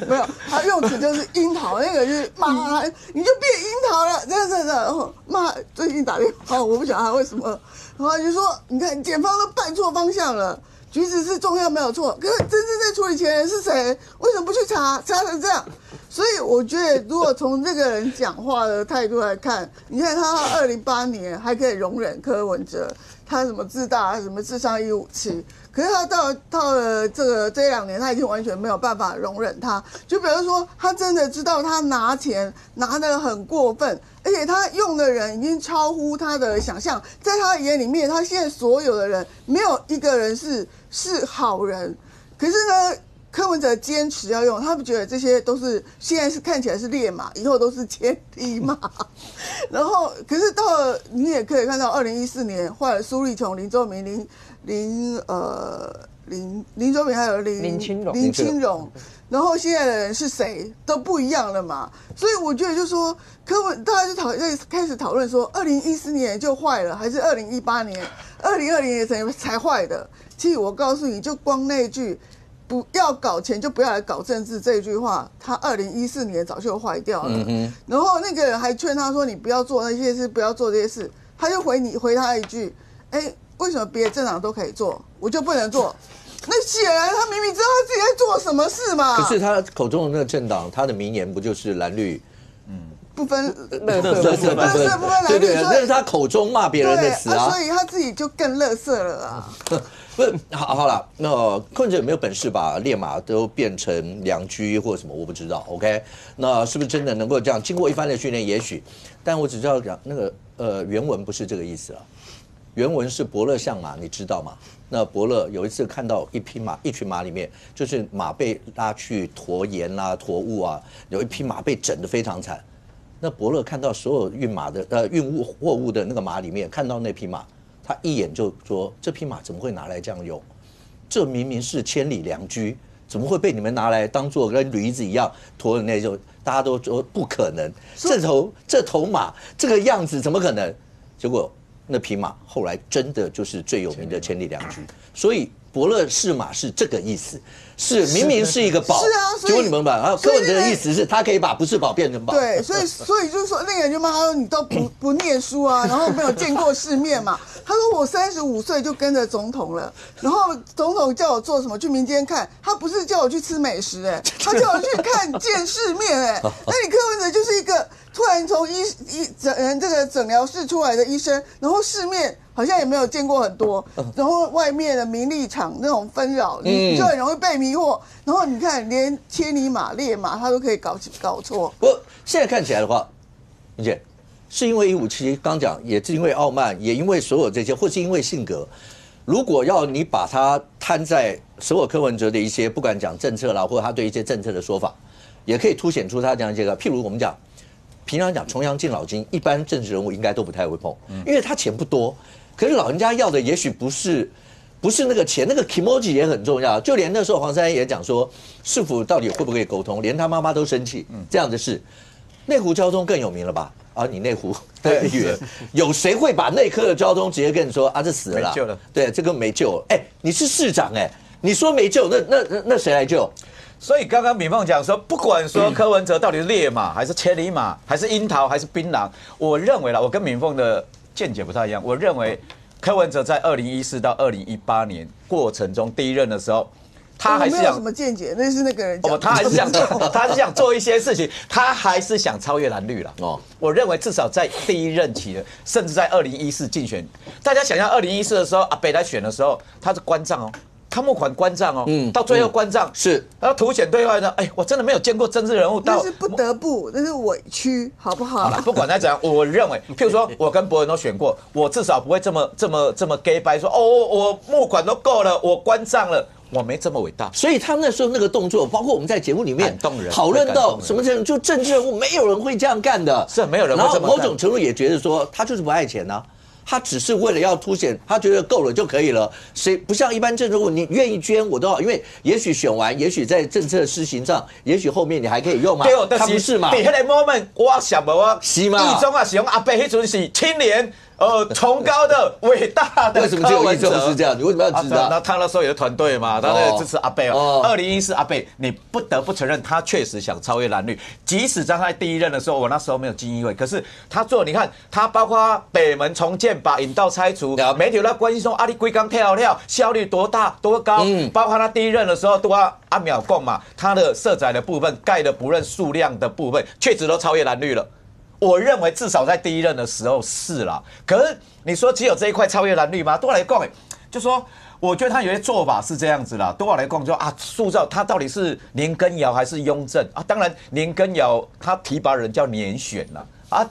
没有，他用词就是樱桃，那个就是骂，你就变樱桃了，这样，然后骂最近打电话，我不晓得他为什么，然后就说你看检方都办错方向了。橘子是重要没有错，可是真正在处理钱人是谁？为什么不去查成这样？所以我觉得，如果从这个人讲话的态度来看，你看他2008年还可以容忍柯文哲，他什么自大，什么智商157，可是他到了这2年，他已经完全没有办法容忍他。就比如说，他真的知道他拿钱拿得很过分，而且他用的人已经超乎他的想象，在他眼里面，他现在所有的人没有一个人是好人。可是呢，柯文哲坚持要用，他们觉得这些都是现在是看起来是烈马，以后都是千里马。然后，可是到了你也可以看到，2014年换了苏立琼、林周明、林周明还有林清荣，然后现在的人是谁都不一样了嘛。所以我觉得就是说，大家就开始讨论说，2014年就坏了，还是2018年、2020年才坏的？其实我告诉你，就光那句“不要搞钱，就不要来搞政治”这句话，他2014年早就坏掉了。然后那个人还劝他说：“你不要做那些事，不要做这些事。”他就回他一句：“为什么别的政党都可以做，我就不能做？”那显然他明明知道他自己在做什么事嘛。可是他口中的那个政党，他的名言不就是蓝绿？不分垃圾不分蓝绿，对，那是他口中骂别人的词啊，所以他自己就更垃圾了啊。不是，好了，那柯文哲有没有本事把烈马都变成良驹或什么？我不知道。OK， 那是不是真的能够这样？经过一番的训练，也许，但我只知道讲那个原文不是这个意思啊。原文是伯乐相马，你知道吗？那伯乐有一次看到一群马里面，就是马被拉去驮盐啊、驮物啊，有一匹马被整得非常惨。那伯乐看到所有运货物的那个马里面，看到那匹马，他一眼就说：“这匹马怎么会拿来这样用？这明明是千里良驹，怎么会被你们拿来当做跟驴子一样驮的那种？大家都说不可能，这头马这个样子怎么可能？结果那匹马后来真的就是最有名的千里良驹。所以伯乐是马是这个意思。”是明明是一个宝，是啊，结果你们把柯文哲的意思是他可以把不是宝变成宝，对，所以就是说那个人就骂他说你都不念书啊，然后没有见过世面嘛。他说我35岁就跟着总统了，然后总统叫我做什么去民间看，他不是叫我去吃美食他叫我去看见世面那你柯文哲就是一个突然从这个诊疗室出来的医生，然后世面好像也没有见过很多，然后外面的名利场那种纷扰，你就很容易被迷惑。然后你看，连千里马、烈马他都可以搞错。不过现在看起来的话，明姐是因为157，刚讲也是因为傲慢，也因为所有这些，或是因为性格。如果要你把它摊在所有柯文哲的一些，不管讲政策啦，或者他对一些政策的说法，也可以凸显出他这样一个。譬如我们讲，平常讲重阳敬老金，一般政治人物应该都不太会碰，因为他钱不多。可是老人家要的也许不是那个钱，那个 kimoji 也很重要。就连那时候黄珊珊也讲说，市府到底会不会沟通，连他妈妈都生气，这样的事。内湖交通更有名了吧？啊，你内湖的议员，有谁会把内科的交通直接跟你说啊，这死了啦，没救了？对，这个没救了。你是市长你说没救，那谁来救？所以刚刚敏凤讲说，不管说柯文哲到底是烈马还是千里马，还是樱桃还是槟榔，我认为啦，我跟敏凤的见解不太一样。我认为柯文哲在2014到2018年过程中第一任的时候，他还是想什么见解？那是那个人讲。他还是想做一些事情，他还是想超越蓝绿了。我认为至少在第一任期的，甚至在2014竞选，大家想象2014的时候，阿北来选的时候，他是关账他募款关账到最后关账是，然后凸显对外呢，我真的没有见过政治人物到，那是不得不，那是委屈，好不好？好了，不管再怎样，我认为，譬如说我跟博文都选过，我至少不会这么 gay 掰说，我募款都够了，我关账了。我没这么伟大，所以他那时候那个动作，包括我们在节目里面讨论到什么程度，就政治人物没有人会这样干的，是没有人会这么干。然后某种程度也觉得说，他就是不爱钱啊。他只是为了要凸显，他觉得够了就可以了。谁不像一般政治人物，你愿意捐我都好，因为也许选完，也许在政策施行上，也许后面你还可以用嘛。他不是嘛？在那个 moment， 我想我是嘛？一中啊，是用阿伯那阵是青年。崇高的、伟大的，为什么只有一种是这样？你为什么要知道？那他那时候有团队嘛，他在支持阿贝2014阿贝，你不得不承认他确实想超越蓝绿。即使在他第一任的时候，我那时候没有进议会，可是他做，你看他包括北门重建，把引道拆除，媒体都在关心说阿里龟缸跳效率多大多高，包括他第一任的时候都要按秒供嘛，他的社宅的部分、盖的不论数量的部分，确实都超越蓝绿了。我认为至少在第一任的时候是啦。可是你说只有这一块超越蓝绿吗？多来讲，就说我觉得他有些做法是这样子啦。多来讲就塑造他到底是年羹尧还是雍正啊？当然年羹尧他提拔人叫年选啦。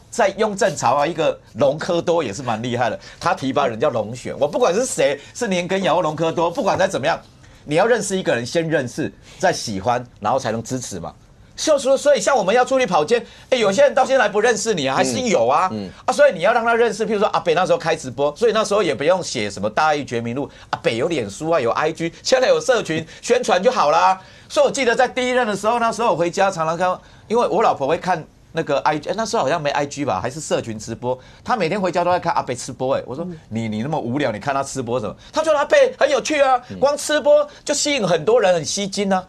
在雍正朝一个隆科多也是蛮厉害的，他提拔人叫隆选。我不管是谁，是年羹尧或隆科多，不管再怎么样，你要认识一个人，先认识，再喜欢，然后才能支持嘛。所以像我们要出去跑街，有些人到现在不认识你啊，还是有啊，所以你要让他认识。譬如说阿北那时候开直播，所以那时候也不用写什么大义绝民录，阿北有脸书啊，有 IG， 现在有社群宣传就好啦。所以我记得在第一任的时候，那时候我回家常常看，因为我老婆会看那个 IG， 那时候好像没 IG 吧，还是社群直播，她每天回家都在看阿北吃播。我说你那么无聊，你看他吃播什么？她觉得阿北很有趣啊，光吃播就吸引很多人，很吸睛啊。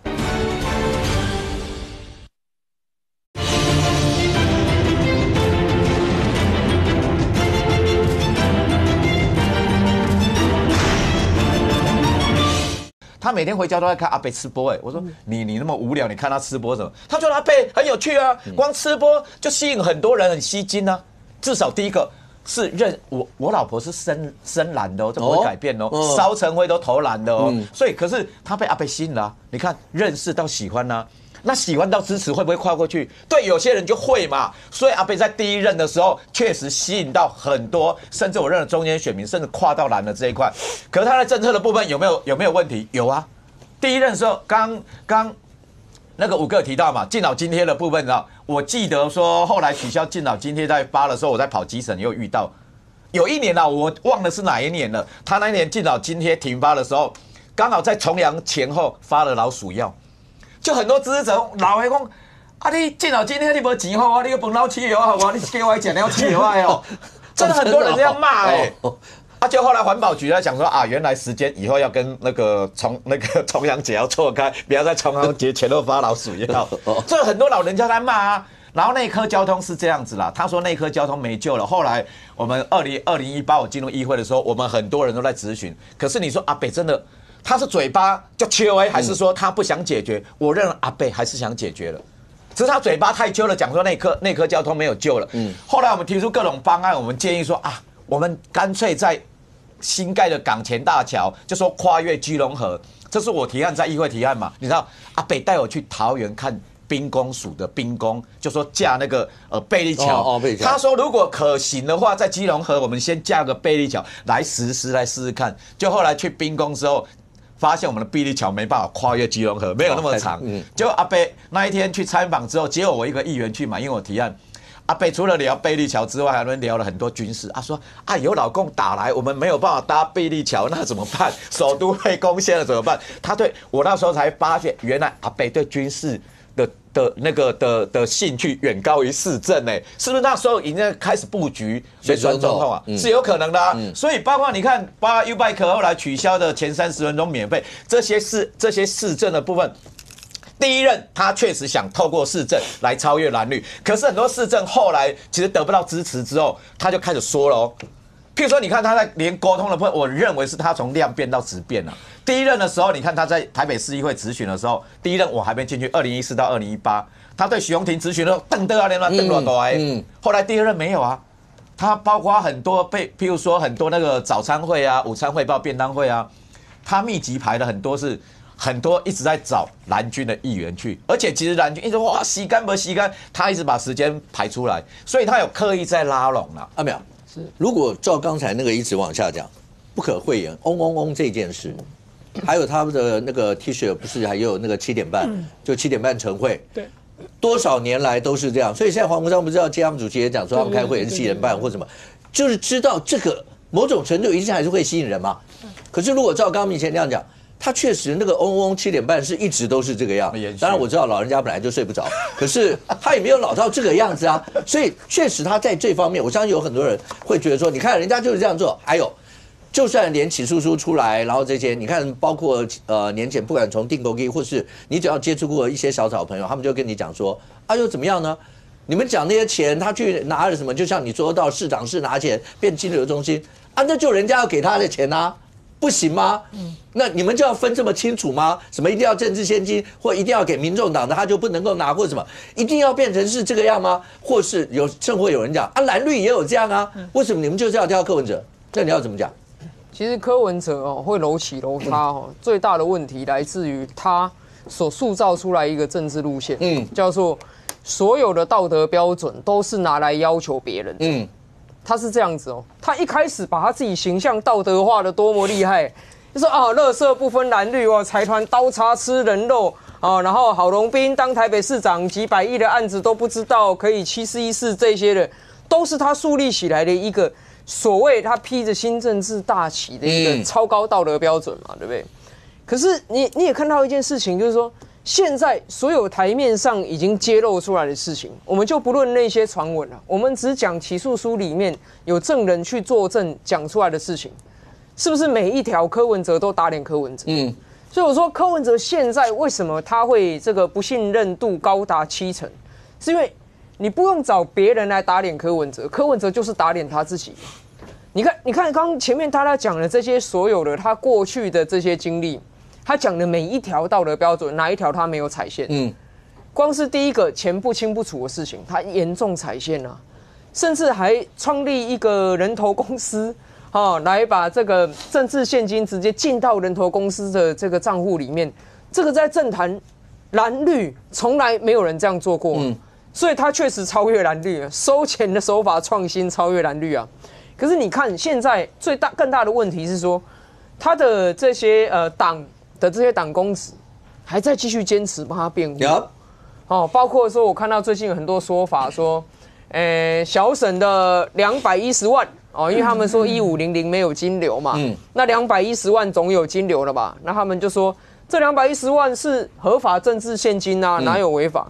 他每天回家都在看阿北吃播。我说你那么无聊，你看他吃播什么？他觉得阿北很有趣啊，光吃播就吸引很多人，很吸睛啊。至少第一个是我老婆是深蓝的哦，这不会改变哦，烧成灰都投蓝的哦。所以可是他被阿北吸引了，你看认识到喜欢啊。那喜欢到支持会不会跨过去？对，有些人就会嘛。所以阿北在第一任的时候确实吸引到很多，甚至我认为中间选民甚至跨到蓝的这一块。可是他的政策的部分有没有问题？有啊。第一任的时候，刚那个5个提到嘛，敬老津贴的部分，你知道？我记得说后来取消敬老津贴在发的时候，我在跑基层又遇到，有一年啦，我忘了是哪一年了。他那一年敬老津贴停发的时候，刚好在重阳前后发了老鼠药。就很多支持者老的讲，你敬老津贴你没钱好，你个饭老饲药好，你给我讲了饲药哦，真的很多人这样骂就后来环保局在讲说原来时间以后要跟那个重阳节要错开，不要在重阳节前后发老鼠药，这很多老人家在骂啊。然后内科交通是这样子啦，他说内科交通没救了。后来我们2018我进入议会的时候，我们很多人都在质询，可是你说阿北真的。他是嘴巴就秋还是说他不想解决？我认为阿北还是想解决了，只是他嘴巴太秋了，讲说内科交通没有救了。后来我们提出各种方案，我们建议说我们干脆在新盖的港前大桥，就说跨越基隆河，这是我提案在议会提案嘛。你知道阿北带我去桃园看兵工署的兵工，就说架那个贝利桥。他说如果可行的话，在基隆河我们先架个贝利桥来实施来试试看。就后来去兵工之后。发现我们的贝利桥没办法跨越基隆河，没有那么长。结果阿北那一天去参访之后，只有我一个议员去嘛，因为我提案。阿北除了聊贝利桥之外，还聊了很多军事。说有老共打来，我们没有办法搭贝利桥，那怎么办？首都被攻陷了怎么办？他对我那时候才发现，原来阿北对军事的兴趣远高于市政是不是那时候已经开始布局选总统啊？是有可能的所以包括你看，包括 U-Bike 后来取消的前30分钟免费，这些市政的部分。第一任他确实想透过市政来超越蓝绿，可是很多市政后来其实得不到支持之后，他就开始说了譬如说，你看他在连沟通的部分，我认为是他从量变到质变了。第一任的时候，你看他在台北市议会质询的时候，第一任我还没进去，2014到2018，他对许荣廷质询的时候，瞪后来第二任没有啊，他包括很多譬如说很多那个早餐会啊、午餐汇报、便当会啊，他密集排的很多是。很多一直在找蓝军的议员去，而且其实蓝军一直洗干不洗干，他一直把时间排出来，所以他有刻意在拉拢了。没有，是如果照刚才那个一直往下讲，不可讳言，嗡嗡嗡这件事，还有他们的那个 T 恤，不是还有那个7点半，就7点半晨会，对，多少年来都是这样，所以现在黄国昌不知道接他们主席也讲说他们开会也是7点半或什么，就是知道这个某种程度一定还是会吸引人嘛。可是如果照刚刚以前那样讲。他确实那个嗡嗡7点半是一直都是这个样，当然我知道老人家本来就睡不着，可是他也没有老到这个样子啊，所以确实他在这方面，我相信有很多人会觉得说，你看人家就是这样做，还有就算连起诉书出来，然后这些你看，包括年前不管从定购机或是你只要接触过一些小草朋友，他们就跟你讲说，又怎么样呢？你们讲那些钱，他去拿了什么？就像你说到市长室拿钱变金流中心那就人家要给他的钱啊。不行吗？那你们就要分这么清楚吗？什么一定要政治现金，或一定要给民众党的他就不能够拿，或什么一定要变成是这个样吗？或是甚或有人讲啊，蓝绿也有这样啊，为什么你们就是要挑柯文哲？那你要怎么讲？其实柯文哲会楼起楼塌最大的问题来自于他所塑造出来一个政治路线，叫做所有的道德标准都是拿来要求别人，他是这样子他一开始把他自己形象道德化的多么厉害，就说垃圾不分蓝绿财团刀叉吃人肉然后郝龙斌当台北市长几百亿的案子都不知道，可以741这些的，都是他树立起来的一个所谓他披着新政治大旗的一个超高道德标准嘛，对不对？可是你也看到一件事情，就是说现在所有台面上已经揭露出来的事情，我们就不论那些传闻了，我们只讲起诉书里面有证人去作证讲出来的事情，是不是每一条柯文哲都打脸柯文哲？所以我说柯文哲现在为什么他会这个不信任度高达70%，是因为你不用找别人来打脸柯文哲，柯文哲就是打脸他自己。你看，刚前面大家讲的这些所有的他过去的这些经历，他讲的每一条道德标准，哪一条他没有踩线？光是第一个钱不清不楚的事情，他严重踩线啊，甚至还创立一个人头公司来把这个政治现金直接进到人头公司的这个账户里面，这个在政坛蓝绿从来没有人这样做过，所以他确实超越蓝绿，收钱的手法创新超越蓝绿啊。可是你看现在更大的问题是说，他的这些党的这些党公子还在继续坚持帮他辩护，包括说我看到最近有很多说法说，小沈的210万因为他们说1500没有金流嘛，那210万总有金流了吧？那他们就说这210万是合法政治现金啊，哪有违法？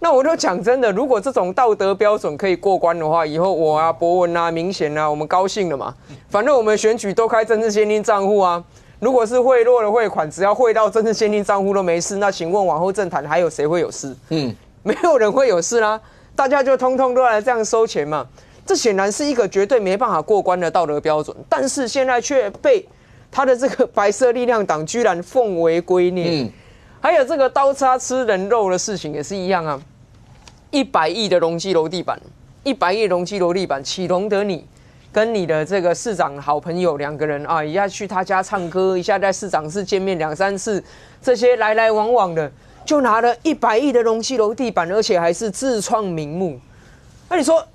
那我就讲真的，如果这种道德标准可以过关的话，以后我啊、博文啊、明显啊，我们高兴了嘛。反正我们选举都开政治现金账户啊。如果是贿赂的汇款，只要汇到政治现金账户都没事，那请问往后政坛还有谁会有事？没有人会有事啦，大家就通通都来这样收钱嘛。这显然是一个绝对没办法过关的道德标准，但是现在却被他的这个白色力量党居然奉为圭臬。还有这个刀叉吃人肉的事情也是一样啊，100亿的容积楼地板，100亿容积楼地板，岂容得你跟你的这个市长好朋友2个人一下去他家唱歌，一下在市长室见面2、3次，这些来来往往的，就拿了100亿的容积楼地板，而且还是自创名目。那你说，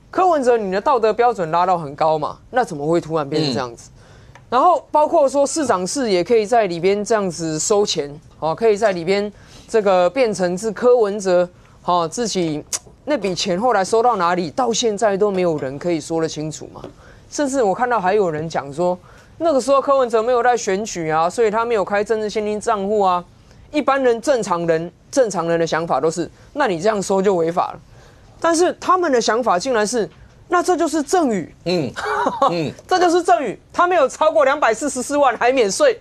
柯文哲你的道德标准拉到很高嘛？那怎么会突然变成这样子？然后包括说市长室也可以在里边这样子收钱，可以在里边这个变成是柯文哲自己那笔钱后来收到哪里，到现在都没有人可以说得清楚嘛。甚至我看到还有人讲说，那个时候柯文哲没有在选举啊，所以他没有开政治现金账户啊。一般人正常人的想法都是，那你这样收就违法了。但是他们的想法竟然是，那这就是赠与，这就是赠与，他没有超过244万还免税，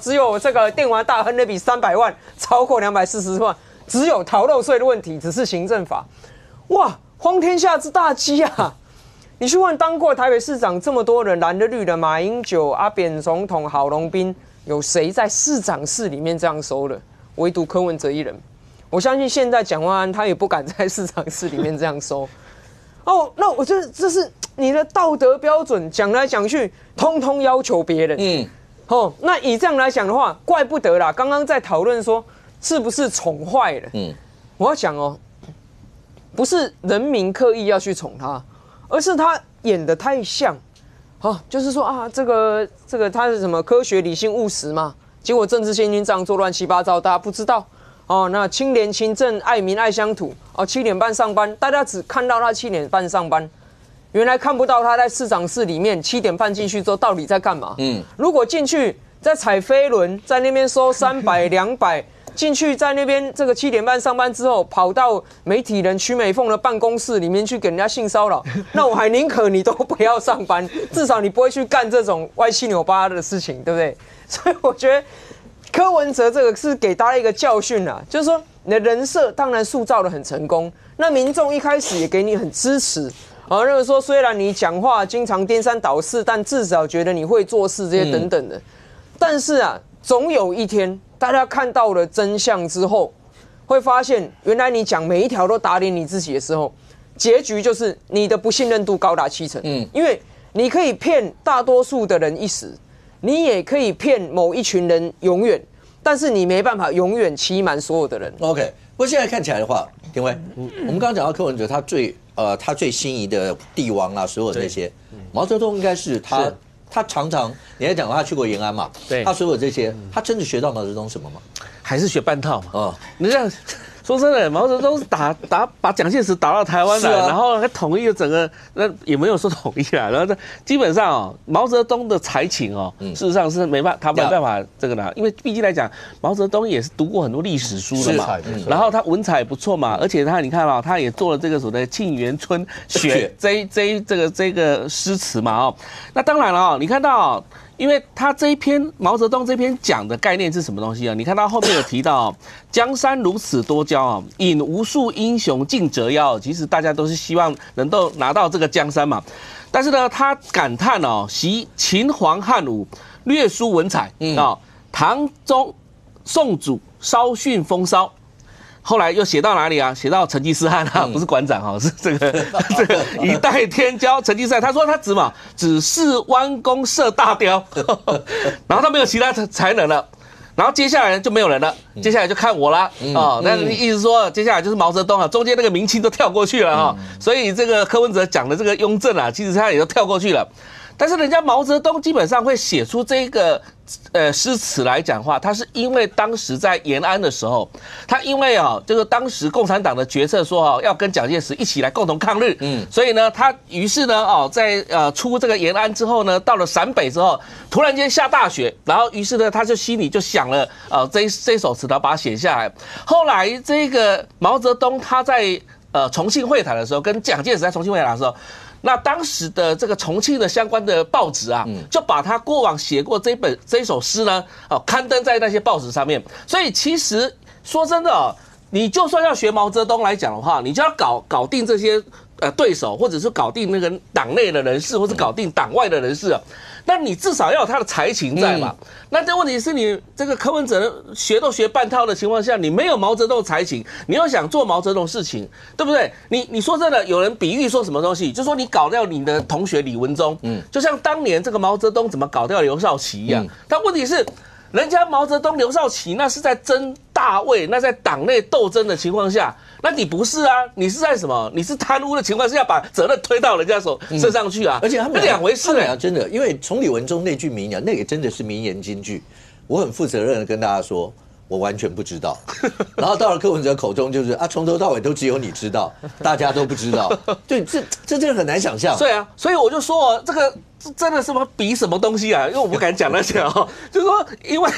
只有这个电玩大亨那笔300万超过244万，只有逃漏税的问题，只是行政法，哇，荒天下之大稽啊！你去问当过台北市长这么多人，蓝的绿的，马英九、阿扁总统、郝龙斌，有谁在市长室里面这样收的？唯独柯文哲一人。我相信现在蒋万安他也不敢在市长室里面这样收。那我觉得这是你的道德标准，讲来讲去，通通要求别人。那以这样来讲的话，怪不得啦。刚刚在讨论说是不是宠坏了？我要讲不是人民刻意要去宠他，而是他演得太像。就是说啊，这个他是什么科学、理性、务实嘛？结果政治现金账做乱七八糟，大家不知道。那清廉勤政、爱民爱乡土，7点半上班，大家只看到他7点半上班，原来看不到他在市长室里面7点半进去之后到底在干嘛。如果进去在踩飞轮，在那边收300、200，进去在那边这个7点半上班之后，跑到媒体人曲美凤的办公室里面去给人家性骚扰，那我还宁可你都不要上班，至少你不会去干这种歪七扭八的事情，对不对？所以我觉得柯文哲这个是给大家一个教训啦，就是说你的人设当然塑造得很成功，那民众一开始也给你很支持好，那个说虽然你讲话经常颠三倒四，但至少觉得你会做事这些等等的。但是啊，总有一天大家看到了真相之后，会发现原来你讲每一条都打脸你自己的时候，结局就是你的不信任度高达70%。因为你可以骗大多数的人一时，你也可以骗某一群人永远，但是你没办法永远欺瞒所有的人。OK， 不过现在看起来的话，廷威，我们刚刚讲到柯文哲，他最心仪的帝王啊，所有这些，毛泽东应该是他常常你还讲过他去过延安嘛，对，他所有这些，他真的学到毛泽东什么吗？还是学半套嘛。你这样说真的，毛泽东是把蒋介石打到台湾来，然后还统一了整个，那也没有说统一啦。然后基本上毛泽东的才情事实上是他没办法这个的，因为毕竟来讲，毛泽东也是读过很多历史书的嘛，然后他文采不错嘛，而且你看他也做了这个所谓的《沁园春·雪》这个诗词嘛那当然了你看到因为他这一篇毛泽东这篇讲的概念是什么东西啊？你看到后面有提到江山如此多娇引无数英雄竞折腰。其实大家都是希望能够拿到这个江山嘛。但是呢，他感叹习秦皇汉武略输文采唐宗宋祖稍逊风骚。后来又写到哪里啊？写到成吉思汗不是馆长是这个以待天骄成吉思汗。他说他只是弯弓射大雕，然后他没有其他才能了。然后接下来就没有人了，接下来就看我啦那意思说接下来就是毛泽东中间那个明清都跳过去了所以这个柯文哲讲的这个雍正其实他也都跳过去了。但是人家毛泽东基本上会写出这个诗词来讲话，他是因为当时在延安的时候，他因为这个当时共产党的决策说要跟蒋介石一起来共同抗日，所以呢他于是呢在出这个延安之后呢，到了陕北之后，突然间下大雪，然后于是呢他就心里就想了这首词，然后把它写下来。后来这个毛泽东他在重庆会谈的时候，跟蒋介石在重庆会谈的时候。那当时的这个重庆的相关的报纸就把他过往写过这首诗呢，刊登在那些报纸上面。所以其实说真的你就算要学毛泽东来讲的话，你就要搞定这些对手，或者是搞定那个党内的人士，或者搞定党外的人士那你至少要有他的才情在嘛。那这问题是你这个柯文哲学都学半套的情况下，你没有毛泽东的才情，你又想做毛泽东事情，对不对？你说真的，有人比喻说什么东西，就说你搞掉你的同学李文忠，就像当年这个毛泽东怎么搞掉刘少奇一样。但问题是，人家毛泽东、刘少奇那是在争大位，那在党内斗争的情况下，那你不是你是在什么？你是贪污的情况下，把责任推到人家身上去而且他们两回事真的，因为从李文忠那句名言，那个真的是名言金句。我很负责任的跟大家说，我完全不知道。然后到了柯文哲口中，就是从头到尾都只有你知道，大家都不知道。对，这真的很难想象。对所以我就说这个。真的是比什么东西因为我不敢讲那些就是说，因为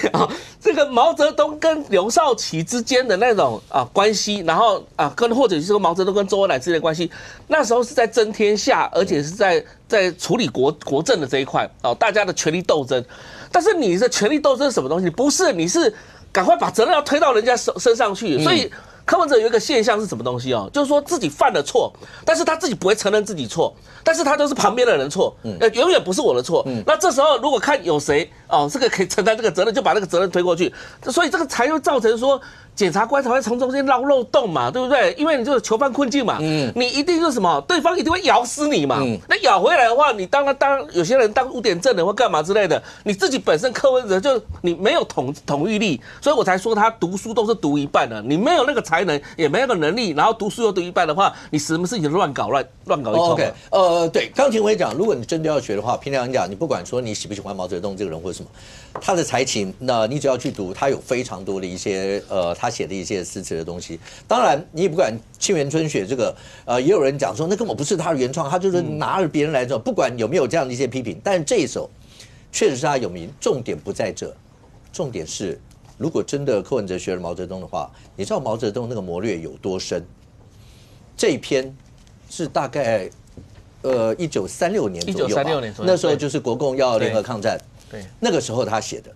这个毛泽东跟刘少奇之间的那种关系，然后或者是说毛泽东跟周恩来之间的关系，那时候是在争天下，而且是在处理国政的这一块大家的权力斗争。但是你的权力斗争是什么东西？不是，你是赶快把责任要推到人家身上去，所以。柯文哲有一个现象是什么东西就是说自己犯了错，但是他自己不会承认自己错，但是他都是旁边的人错，永远不是我的错。那这时候如果看有谁这个可以承担这个责任，就把那个责任推过去，所以这个才会造成说检察官才会从中间捞漏洞嘛，对不对？因为你就是囚犯困境嘛，你一定是什么，对方一定会咬死你嘛。那咬回来的话，你当有些人当污点证人或干嘛之类的，你自己本身柯文哲就你没有统御力，所以我才说他读书都是读一半的，你没有那个才能，也没有那个能力，然后读书又读一半的话，你什么事情乱搞一通。OK， 对，刚廷伟讲，如果你真的要学的话，平常讲，你不管说你喜不喜欢毛泽东这个人或者什么，他的才情，那你只要去读，他有非常多的一些他写的一些诗词的东西。当然，你也不管《沁园春·雪》这个，也有人讲说那根本不是他的原创，他就是拿了别人来做。不管有没有这样的一些批评，但是这一首确实是他有名。重点不在这，重点是。如果真的柯文哲学了毛泽东的话，你知道毛泽东那个谋略有多深？这一篇是大概1936年左右吧，那时候就是国共要联合抗战，对，那个时候他写的。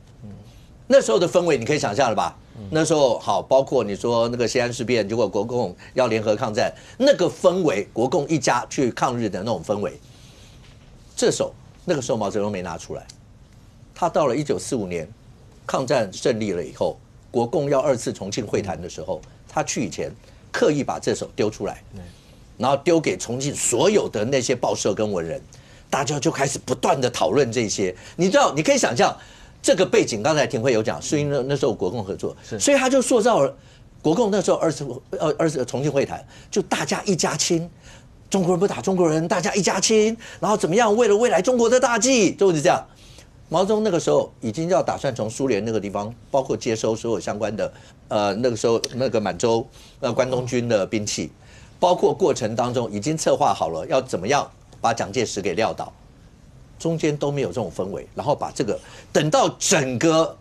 那时候的氛围你可以想象了吧？那时候好，包括你说那个西安事变，结果国共要联合抗战，那个氛围，国共一家去抗日的那种氛围，那个时候毛泽东没拿出来。他到了1945年，抗战胜利了以后，国共要2次重庆会谈的时候，他去以前刻意把这首丢出来，然后丢给重庆所有的那些报社跟文人，大家就开始不断的讨论这些。你知道，你可以想象这个背景，刚才廷辉有讲，是因为那时候国共合作，所以他就塑造了国共那时候二次重庆会谈，就大家一家亲。中国人不打中国人，大家一家亲，然后怎么样？为了未来中国的大计，就是这样。毛泽东那个时候已经要打算从苏联那个地方，包括接收所有相关的那个时候那个满洲关东军的兵器，包括过程当中已经策划好了要怎么样把蒋介石给撂倒，中间都没有这种氛围，然后把这个等到整个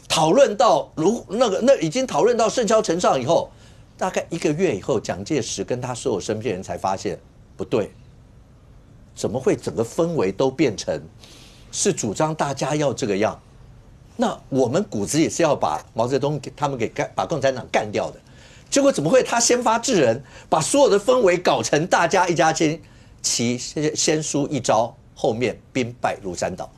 讨论到那已经讨论到盛嚣尘上以后。大概1个月以后，蒋介石跟他所有身边人才发现不对，怎么会整个氛围都变成是主张大家要这个样？那我们骨子也是要把毛泽东他们给把共产党干掉的，结果怎么会他先发制人，把所有的氛围搞成大家一家亲，其先输一招，后面兵败如山倒。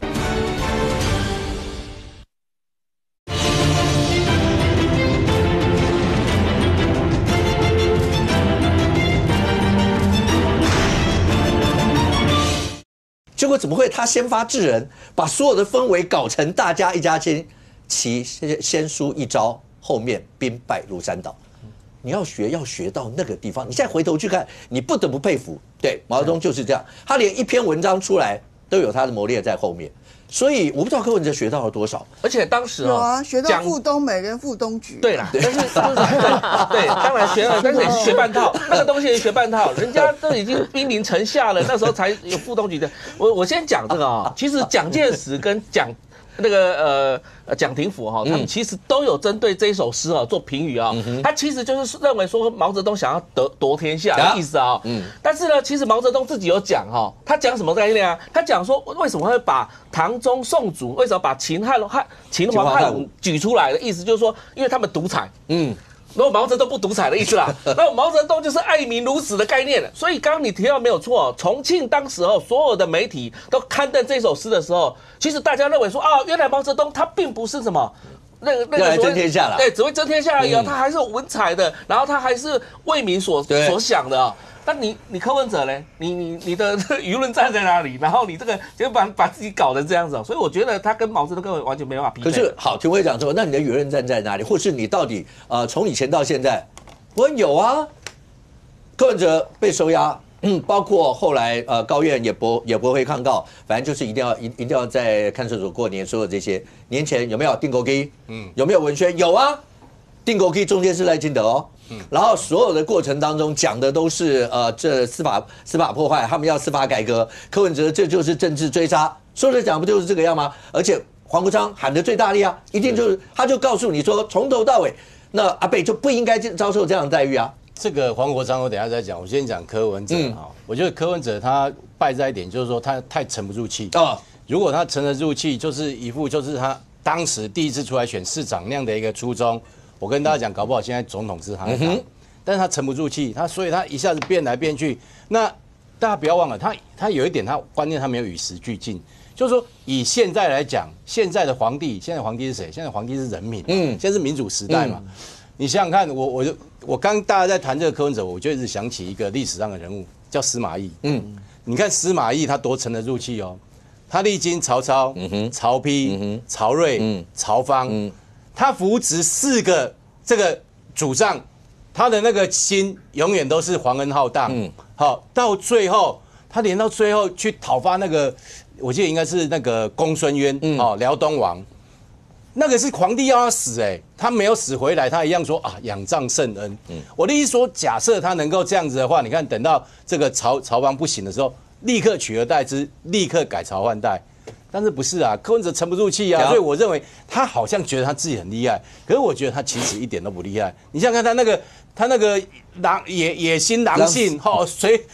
结果怎么会他先发制人，把所有的氛围搞成大家一家亲，其先输一招，后面兵败如山倒。你要学到那个地方，你现在回头去看，你不得不佩服。对，毛泽东就是这样，他连一篇文章出来都有他的谋略在后面。所以我不知道柯文哲学到了多少，而且当时有啊，学到副东美跟副东局。对啦，但是对，当然学了，但是也是学半套，那个东西也学半套，人家都已经兵临城下了，那时候才有副东局的。我先讲这个啊，其实蒋介石跟蒋廷甫哈，他们其实都有针对这一首诗啊做评语啊。他其实就是认为说毛泽东想要夺天下的意思啊。但是呢，其实毛泽东自己有讲哈，他讲什么概念啊？他讲说为什么会把唐宗宋祖，为什么把秦皇汉武举出来的意思，就是说因为他们独裁。如果毛泽东不独裁的意思啦，那毛泽东就是爱民如子的概念了。所以刚刚你提到没有错，重庆当时候所有的媒体都刊登这首诗的时候，其实大家认为说啊，原来毛泽东他并不是什么那个争天下了，对，只会争天下而已啊，他还是有文采的，然后他还是为民所想的啊。那你柯文哲呢？你的舆论站在哪里？然后你这个就把自己搞成这样子哦，所以我觉得他跟毛泽东根本完全没办法匹配。可是好，廷辉讲说，那你的舆论站在哪里？或是你到底从以前到现在，我有啊，柯文哲被收押，包括后来高院也驳回抗告，反正就是一定要在看守所过年，所有这些年前有没有定勾机？有没有文宣？有啊，定勾机中间是赖清德哦。然后所有的过程当中讲的都是这司法破坏，他们要司法改革。柯文哲这就是政治追杀，说着讲不就是这个样吗？而且黄国昌喊得最大力啊，一定就是他就告诉你说，从头到尾，那阿北就不应该遭受这样的待遇啊。这个黄国昌我等一下再讲，我先讲柯文哲哈。我觉得柯文哲他败在一点就是说他太沉不住气啊。如果他沉得住气，就是一副就是他当时第一次出来选市长那样的一个初衷。我跟大家讲，搞不好现在总统是他的，但是他沉不住气，所以他一下子变来变去。那大家不要忘了，他有一点，他观念他没有与时俱进，就是说以现在来讲，现在的皇帝是谁？现在皇帝是人民，现在是民主时代嘛。你想想看，我刚大家在谈这个柯文哲，我就一直想起一个历史上的人物，叫司马懿。你看司马懿他多沉得住气哦，他历经曹操、曹丕、曹睿、曹芳。他扶植4个这个主将，他的那个心永远都是皇恩浩荡。好，到最后他连到最后去讨伐那个，我记得应该是那个公孙渊，辽东王，那个是皇帝要他死他没有死回来，他一样说啊，仰仗圣恩。我的意思说，假设他能够这样子的话，你看等到这个曹芳不行的时候，立刻取而代之，立刻改朝换代。但是不是啊？柯文哲沉不住气啊，所以我认为他好像觉得他自己很厉害，可是我觉得他其实一点都不厉害。你想想看他那个野心狼性，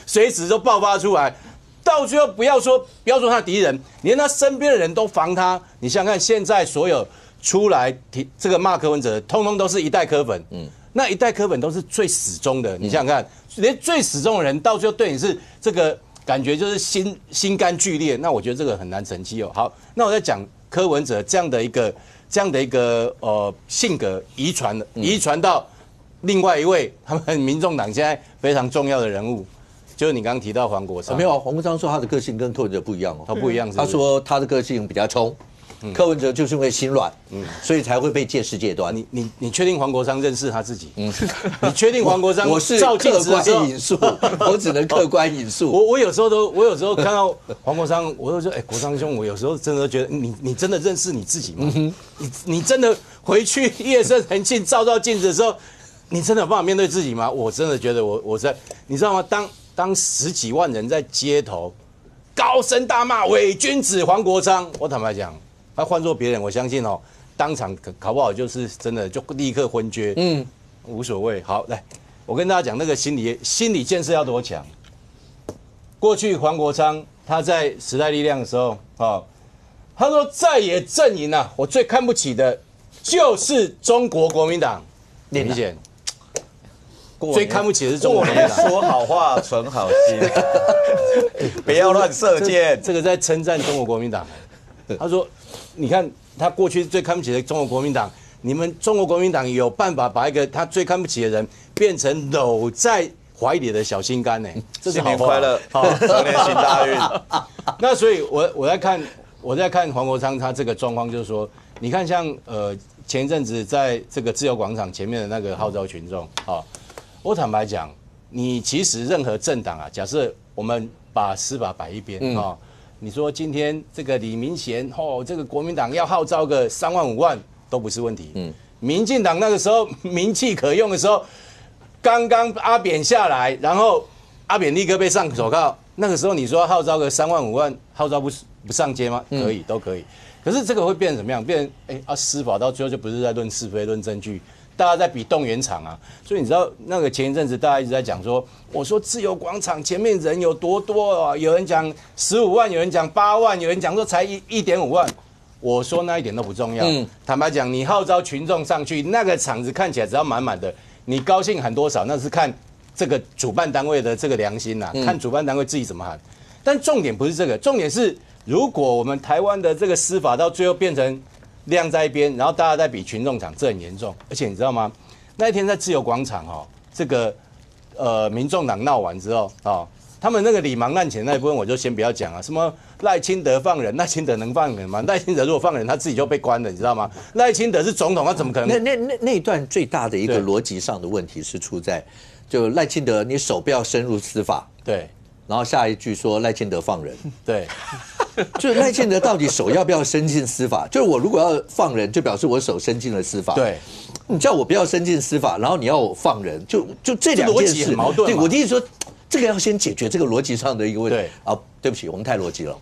随时都爆发出来，到最后不要说他敌人，连他身边的人都防他。你想想看，现在所有出来提这个骂柯文哲，通通都是一代柯粉。那一代柯粉都是最死忠的，你想想看，连最死忠的人到最后对你是这个感觉就是心肝俱裂，那我觉得这个很难成绩哦。好，那我在讲柯文哲这样的一个性格遗传到另外一位他们民众党现在非常重要的人物，就是你刚刚提到黄国昌。没有，黄国昌说他的个性跟柯文哲不一样哦，他不一样是他说他的个性比较冲。柯文哲就是因为心软，所以才会被借势戒断。你确定黄国昌认识他自己？你确定黄国昌？我是客观引述，我只能客观引述。我有时候看到黄国昌，我都说，国昌兄，我有时候真的觉得你真的认识你自己吗？你真的回去夜深人静照镜子的时候，你真的有办法面对自己吗？我真的觉得我在，你知道吗？当10几万人在街头高声大骂伪君子黄国昌，我坦白讲。他换做别人，我相信哦，当场搞不好就是真的就立刻昏厥，无所谓。好，来，我跟大家讲那个心理建设要多强。过去黄国昌他在时代力量的时候，他说在野阵营啊，我最看不起的就是中国国民党，明显。最看不起的是中国国民党。说好话，存好心，不要乱射箭。这个在称赞中国国民党。他说：“你看，他过去最看不起的中国国民党，你们中国国民党有办法把一个他最看不起的人变成搂在怀里的小心肝呢？这是好话。快乐，好，祝年行大运。那所以我在看黄国昌他这个状况，就是说，你看像前一阵子在这个自由广场前面的那个号召群众啊，我坦白讲，你其实任何政党啊，假设我们把司法摆一边啊。”你说今天这个李明贤这个国民党要号召个3万5万都不是问题。民进党那个时候名气可用的时候，刚刚阿扁下来，然后阿扁立刻被上手铐，那个时候你说号召个3万5万，号召不上街吗？可以，都可以。可是这个会变成怎么样？变成司法到最后就不是在论是非、论证据。大家在比动员场啊，所以你知道那个前一阵子大家一直在讲说，我说自由广场前面人有多多啊，有人讲15万，有人讲8万，有人讲说才1.5万，我说那一点都不重要。坦白讲，你号召群众上去，那个场子看起来只要满满的，你高兴喊多少，那是看这个主办单位的这个良心呐，看主办单位自己怎么喊。但重点不是这个，重点是如果我们台湾的这个司法到最后变成晾在一边，然后大家在比群众场，这很严重。而且你知道吗？那一天在自由广场这个民众党闹完之后他们那个礼盲滥权那一部分我就先不要讲啊。什么赖清德放人，赖清德能放人吗？赖清德如果放人，他自己就被关了，你知道吗？赖清德是总统，他怎么可能？那一段最大的一个逻辑上的问题是出在，就赖清德你手不要深入司法，对，然后下一句说赖清德放人，对。就是赖清德到底手要不要伸进司法？就是我如果要放人，就表示我手伸进了司法。对，你叫我不要伸进司法，然后你要我放人，就这两件事矛盾。对，我的意思说，这个要先解决这个逻辑上的一个问题。对啊，对不起，我们太逻辑了。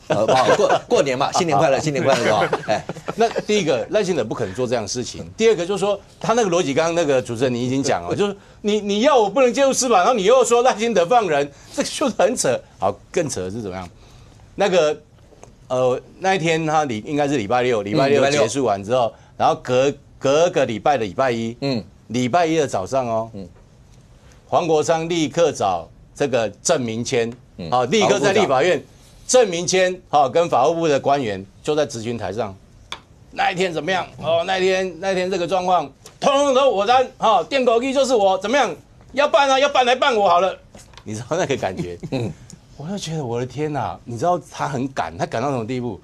过年嘛，新年快乐，新年快乐，是吧？那第一个赖清德不可能做这样的事情。第二个就是说，他那个逻辑，刚刚那个主持人你已经讲了，就是你要我不能介入司法，然后你又说赖清德放人，这个就是很扯。好，更扯的是怎么样？那个。那一天他应该是礼拜六结束完之后，然后隔个礼拜的礼拜一，礼拜一的早上黄国昌立刻找这个郑明谦，立刻在立法院，郑明谦跟法务部的官员就在质询台上，那一天怎么样？那天这个状况，通通都我担，电狗机就是我怎么样？要办啊，要办来办我好了，你知道那个感觉，我就觉得我的天哪！你知道他很敢，他敢到什么地步？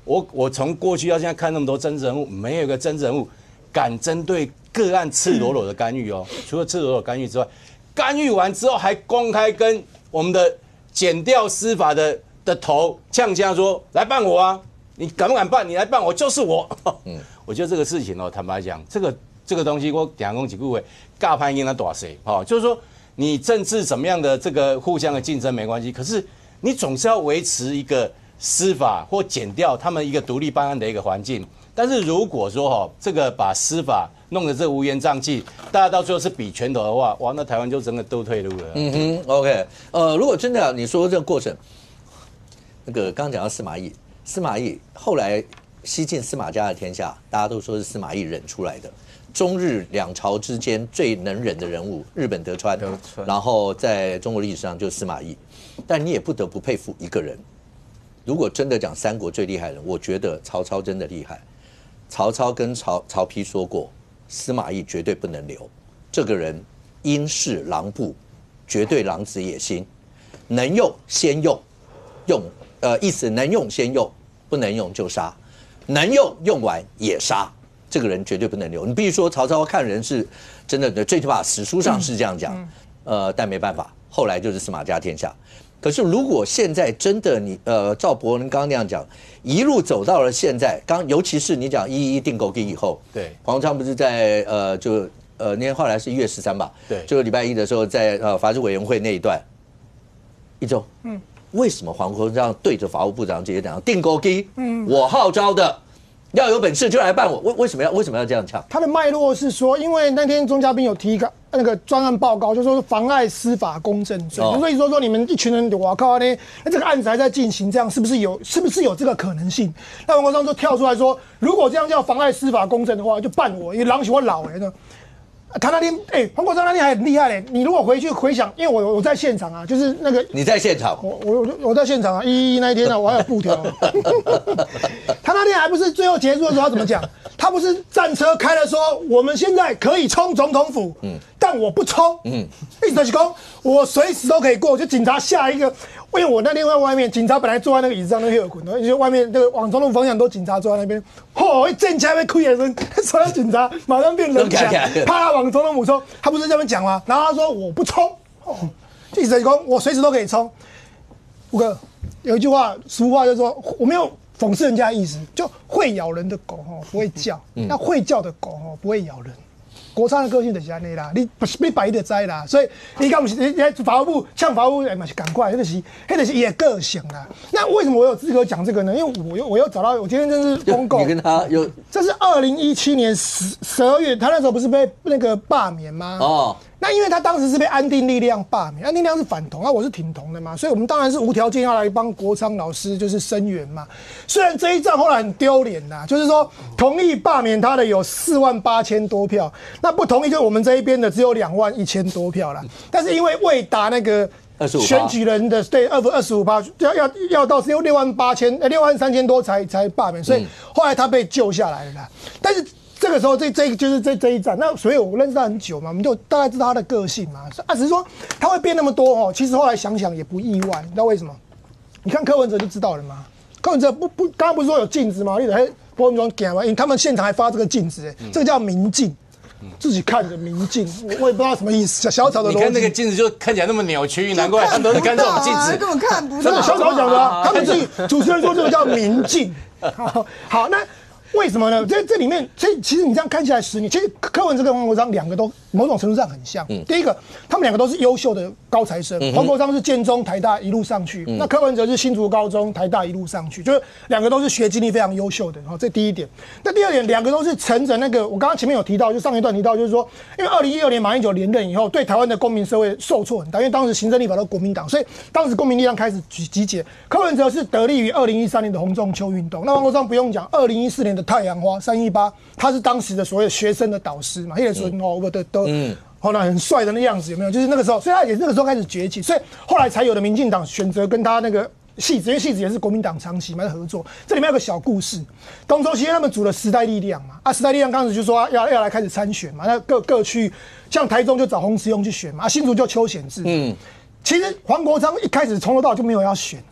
我从过去到现在看那么多政治人物，没有一个政治人物敢针对个案赤裸裸的干预哦。除了赤裸裸干预之外，干预完之后还公开跟我们的检调司法的头呛架说：“来办我啊！你敢不敢办？你来办我就是我。”我觉得这个事情坦白讲，这个东西我讲讲几句话，尬拍应该打谁？就是说。你政治怎么样的这个互相的竞争没关系，可是你总是要维持一个司法或检调他们一个独立办案的一个环境。但是如果说这个把司法弄得这乌烟瘴气，大家到最后是比拳头的话，哇，那台湾就真的都退路了。OK， 如果真的你说这个过程，那个刚刚讲到司马懿后来西晋司马家的天下，大家都说是司马懿忍出来的。中日两朝之间最能忍的人物，日本德川，然后在中国历史上就是司马懿。但你也不得不佩服一个人，如果真的讲三国最厉害的人，我觉得曹操真的厉害。曹操跟曹丕说过，司马懿绝对不能留。这个人因势狼步，绝对狼子野心，能用先用，意思能用先用，不能用就杀，能用完也杀。这个人绝对不能留。你必须说曹操看人是真的，最起码史书上是这样讲，但没办法，后来就是司马家天下。可是如果现在真的你赵伯伦刚刚那样讲，一路走到了现在，尤其是你讲111定勾稽以后，对，黄国昌不是在那天后来是1月13吧，对，就礼拜一的时候在法制委员会那一段，一周，为什么黄国昌对着法务部长直接讲定勾稽，我号召的。要有本事就来办我，为什么要这样抢？他的脉络是说，因为那天钟嘉宾有提一个那个专案报告，就说妨碍司法公正罪，所以说你们一群人，我靠呢，那这个案子还在进行，这样是不是有这个可能性？那王国昌就跳出来说，如果这样叫妨碍司法公正的话，就办我，因为狼喜欢老人呢。他那天，黄国昌那天还很厉害嘞。你如果回去回想，因为我在现场啊，就是那个你在现场，我在现场啊，111那一天啊，我还有布条。他那天还不是最后结束的时候，他怎么讲？他不是战车开了说，我们现在可以冲总统府，但我不冲，意思就是说我随时都可以过，就警察下一个。因为我那天在外面，警察本来坐在那个椅子上那个滚，就外面那个往总统方向都警察坐在那边，一阵枪被开的人，所有警察马上变冷枪，怕他往总统府冲。他不是这么讲吗？然后他说我不冲，意思就是说我随时都可以冲。五哥有一句话，俗话就是说，我没有讽刺人家的意思，就会咬人的狗不会叫，那会叫的狗不会咬人。国昌的个性就是安尼啦，你摆就知啦，所以你敢不是法务部呛法务部，嘛是赶快，那就是伊的个性啦。那为什么我有资格讲这个呢？因为我又找到，我今天真是公告，你跟他有，这是2017年12月，他那时候不是被那个罢免吗？那因为他当时是被安定力量罢免，安定力量是反同，我是挺同的嘛，所以我们当然是无条件要来帮国昌老师就是声援嘛。虽然这一仗后来很丢脸呐，就是说同意罢免他的有48000多票，那不同意就我们这一边的只有21000多票啦。但是因为未达那个选举人的对25%，要到63000多才罢免，所以后来他被救下来了啦。但是这个时候，就是这一战，那所以我认识他很久嘛，我们就大概知道他的个性嘛。只是说他会变那么多其实后来想想也不意外，你知道为什么？你看柯文哲就知道了嘛。柯文哲刚刚不是说有镜子吗？你在波文庄讲嘛，他们现场还发这个镜子，这个叫明镜。自己看着明镜，我也不知道什么意思。小草的逻辑，你看那个镜子就看起来那么扭曲，难怪他们都是看这种镜子，根本看不到。真的，小草讲的他们自己主持人说这个叫明镜。好，那为什么呢？这里面，其实你这样看起来10年，其实柯文哲跟黄国昌两个都某种程度上很像。第一个，他们两个都是优秀的高材生，黄国昌是建中、台大一路上去，那柯文哲是新竹高中、台大一路上去，就是两个都是学经历非常优秀的。这第一点。那第二点，两个都是乘着那个，我刚刚前面有提到，就上一段提到，就是说，因为2016年马英九连任以后，对台湾的公民社会受挫很大，因为当时行政立法都国民党，所以当时公民力量开始集结。柯文哲是得力于2013年的洪仲丘运动，那黄国昌不用讲，2014年的太阳花318，他是当时的所谓学生的导师嘛，那个时候我的都那很帅的那样子有没有？就是那个时候，所以他也那个时候开始崛起，所以后来才有的民进党选择跟他那个戏子，因为戏子也是国民党长期嘛合作。这里面有个小故事，东周期他们组了时代力量嘛，时代力量当时就说要来开始参选嘛，那各区像台中就找洪慈庸去选嘛，新竹就邱显智。其实黄国昌一开始从头到尾就没有要选。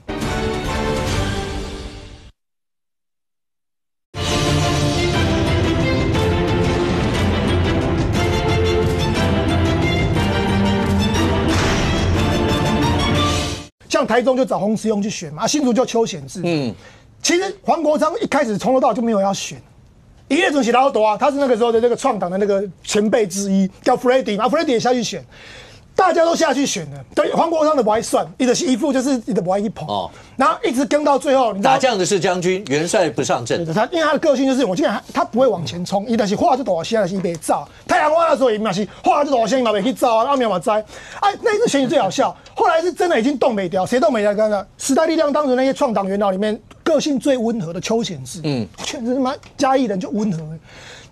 像台中就找洪慈庸去选嘛，新竹就邱显智。其实黄国昌一开始从头到尾就没有要选，一月准是老多啊，他是那个时候的那个创党的那个前辈之一，叫 Freddy 嘛，Freddy 也下去选。大家都下去选了，对黄国昌的不爱算，一的是一副就是一的不爱一捧哦，然后一直跟到最后，打仗的是将军，元帅不上阵。他因为他的个性就是，我竟然他不会往前冲，一的是画就大声，是别照。太阳花的时候也嘛是画就大声，嘛别去照啊，阿苗嘛栽。哎，那一次选举最好笑，后来是真的已经动没掉，谁动没掉？刚刚时代力量当时那些创党元老里面，个性最温和的邱显智，确实他妈嘉义人就温和。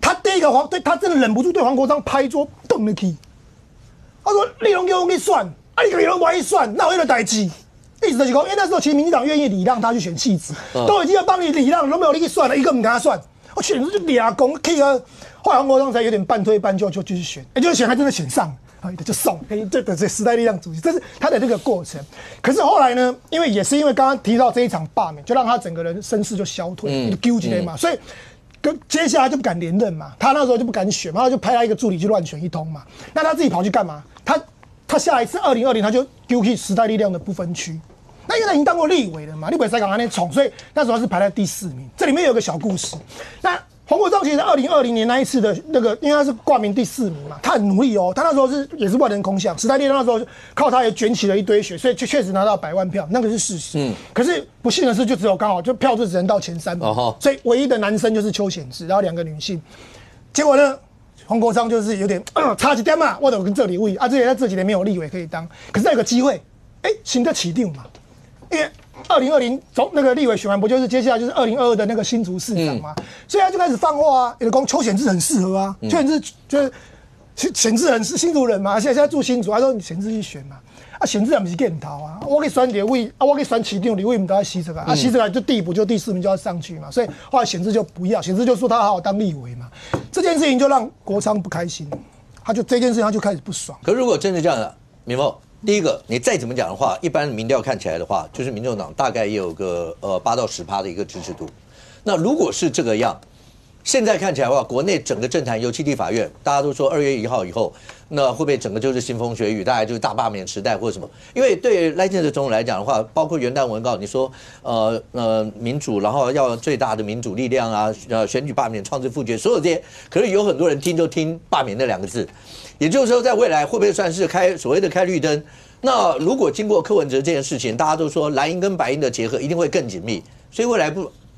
他第一个对他真的忍不住对黄国昌拍桌瞪了起。他说：“你拢叫我去选，啊，你个人不爱选，那有迄个代志。意思就是讲，因为那时候其实民进党愿意礼让他去选戏子，都已经要帮你礼让，都没有你去选了，一个不跟他选。我选就俩公 K 啊，后来黄国昌才有点半推半就继续选，就是选还真的选上，就送，这时代力量主席，这是他的这个过程。可是后来呢，因为也是因为刚刚提到这一场罢免，就让他整个人声势就消退，丢起来嘛，所以。”接下来就不敢连任嘛，他那时候就不敢选嘛，他就派他一个助理去乱选一通嘛。那他自己跑去干嘛？他下一次2020他就丢弃时代力量的不分区。那因为他已经当过立委了嘛，立委才港他那宠，所以那时候是排在第4名。这里面有个小故事。那黄国昌其实2020年那一次的那个，因为他是挂名第4名嘛，他很努力哦。他那时候也是万人空巷，时代力量那时候靠他也卷起了一堆血，所以确实拿到100万票，那个是事实。可是不幸的是，就只有刚好就票数只能到前3名，所以唯一的男生就是邱显智，然后2个女性。结果呢，黄国昌就是有点差一点嘛，我都跟这里位啊，这也在这几年没有立委可以当，可是有个机会，新的起定嘛，因为。2020那个立委选完不就是接下来就是2022的那个新竹市长嘛，所以他就开始放话啊，有的讲邱显智很适合啊，邱显智就是显智很是新竹人嘛，现在住新竹，他说你显智去选嘛，啊显智也不是见头啊，我可以选立委啊，我可以选市长，立委唔都要洗这个啊，洗这个就第1步就第4名就要上去嘛，所以后来显智就不要，显智就说他好好当立委嘛，这件事情就让国昌不开心，他就这件事情他就开始不爽。可如果真的这样的，明峰。第一个，你再怎么讲的话，一般民调看起来的话，就是民众党大概也有个8到10%的一个支持度。那如果是这个样，现在看起来的话，国内整个政坛，尤其立法院，大家都说2月1号以后，那会不会整个就是腥风血雨，大概就是大罢免时代或者什么？因为对赖清德总统来讲的话，包括元旦文告，你说民主，然后要最大的民主力量啊，选举罢免、创制复决，所有这些，可是有很多人听就听罢免那2个字。也就是说，在未来会不会算是所谓的开绿灯？那如果经过柯文哲这件事情，大家都说蓝营跟白营的结合一定会更紧密，所以未来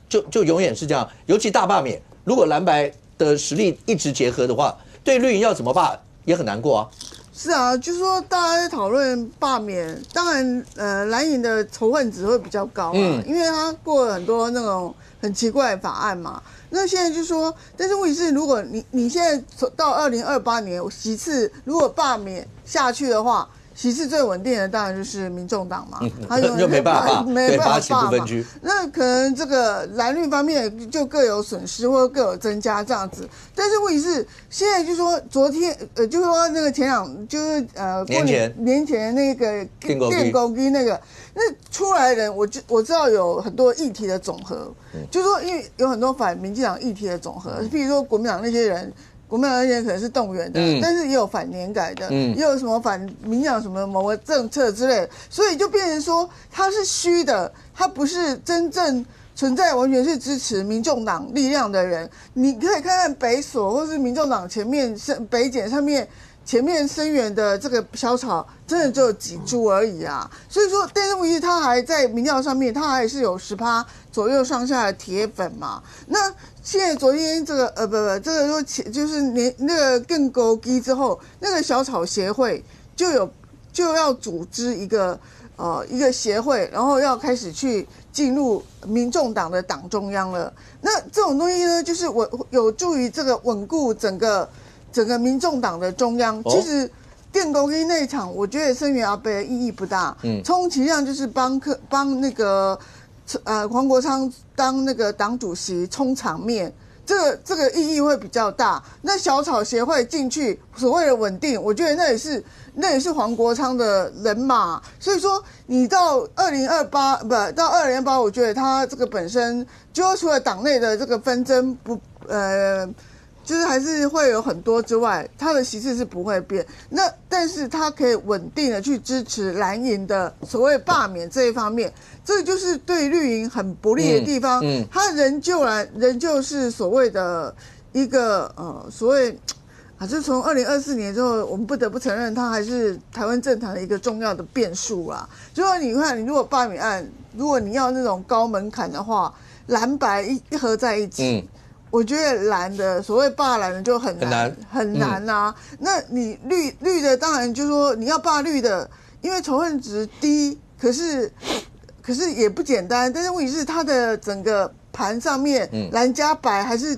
就永远是这样。尤其大罢免，如果蓝白的实力一直结合的话，对绿营要怎么罢也很难过啊。是啊，就是说大家在讨论罢免，当然蓝营的仇恨值会比较高啊，因为他过了很多那种很奇怪的法案嘛。那现在就说，但是问题是，如果你现在到2028年席次如果罢免下去的话，席次最稳定的当然就是民众党嘛，他就没办法罢嘛。那可能这个蓝绿方面就各有损失或者各有增加这样子。但是问题是，现在就说昨天就是说那个就是年前那个电工机那个出来的人，我知道有很多议题的总和，就是说因为有很多反民进党议题的总和，譬如说国民党那些人。国民党那些人可能是动员的，但是也有反年改的，也有什么反民进党什么某个政策之类的，所以就变成说它是虚的，它不是真正存在完全是支持民众党力量的人。你可以看看北所或是民众党前面北检上面前面声援的这个小草，真的只有几株而已啊。所以说，但是问题他还在民调上面，他还是有10%左右上下的铁粉嘛。那现在昨天这个这个说就是那个更勾机之后，那个小草协会就要组织一个协会，然后要开始去进入民众党的党中央了。那这种东西呢，就是有助于这个稳固整个民众党的中央。其实电工机那一场，我觉得声援阿伯的意义不大，充其量就是帮那个黄国昌当那个党主席充场面，这个意义会比较大。那小草协会进去所谓的稳定，我觉得那也是黄国昌的人马。所以说你到2028，我觉得他这个本身就除了党内的这个纷争就是还是会有很多之外，他的席次是不会变。那但是他可以稳定的去支持蓝营的所谓罢免这一方面，这就是对绿营很不利的地方。他仍旧是所谓的一个所谓就从2024年之后，我们不得不承认，它还是台湾政坛的一个重要的变数啦。就说你看，你如果罢免案，如果你要那种高门槛的话，蓝白一合在一起，我觉得蓝的所谓罢蓝的就很难啊。那你绿的当然就说你要罢绿的，因为仇恨值低，可是也不简单。但是问题是它的整个盘上面蓝加白还是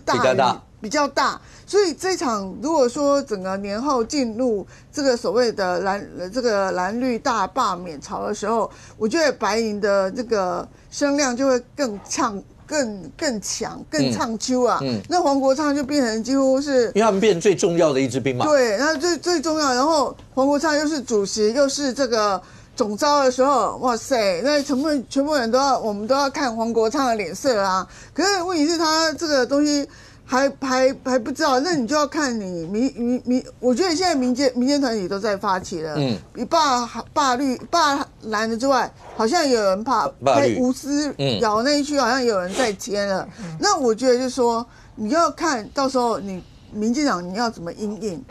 比较大，所以这场如果说整个年后进入这个所谓的蓝绿大罢免潮的时候，我觉得白营的这个声量就会更强、更唱秋啊。那黄国昌就变成几乎是，因为他们变成最重要的一支兵嘛。对，那最重要，然后黄国昌又是主席，又是这个总召的时候，哇塞，那全部人我们都要看黄国昌的脸色啊。可是问题是他这个东西还不知道，那你就要看你我觉得现在民间团体都在发起了，罢蓝的之外，好像有人怕无私咬那一区，好像有人在签了。那我觉得就是说，你要看到时候你民进党你要怎么因应。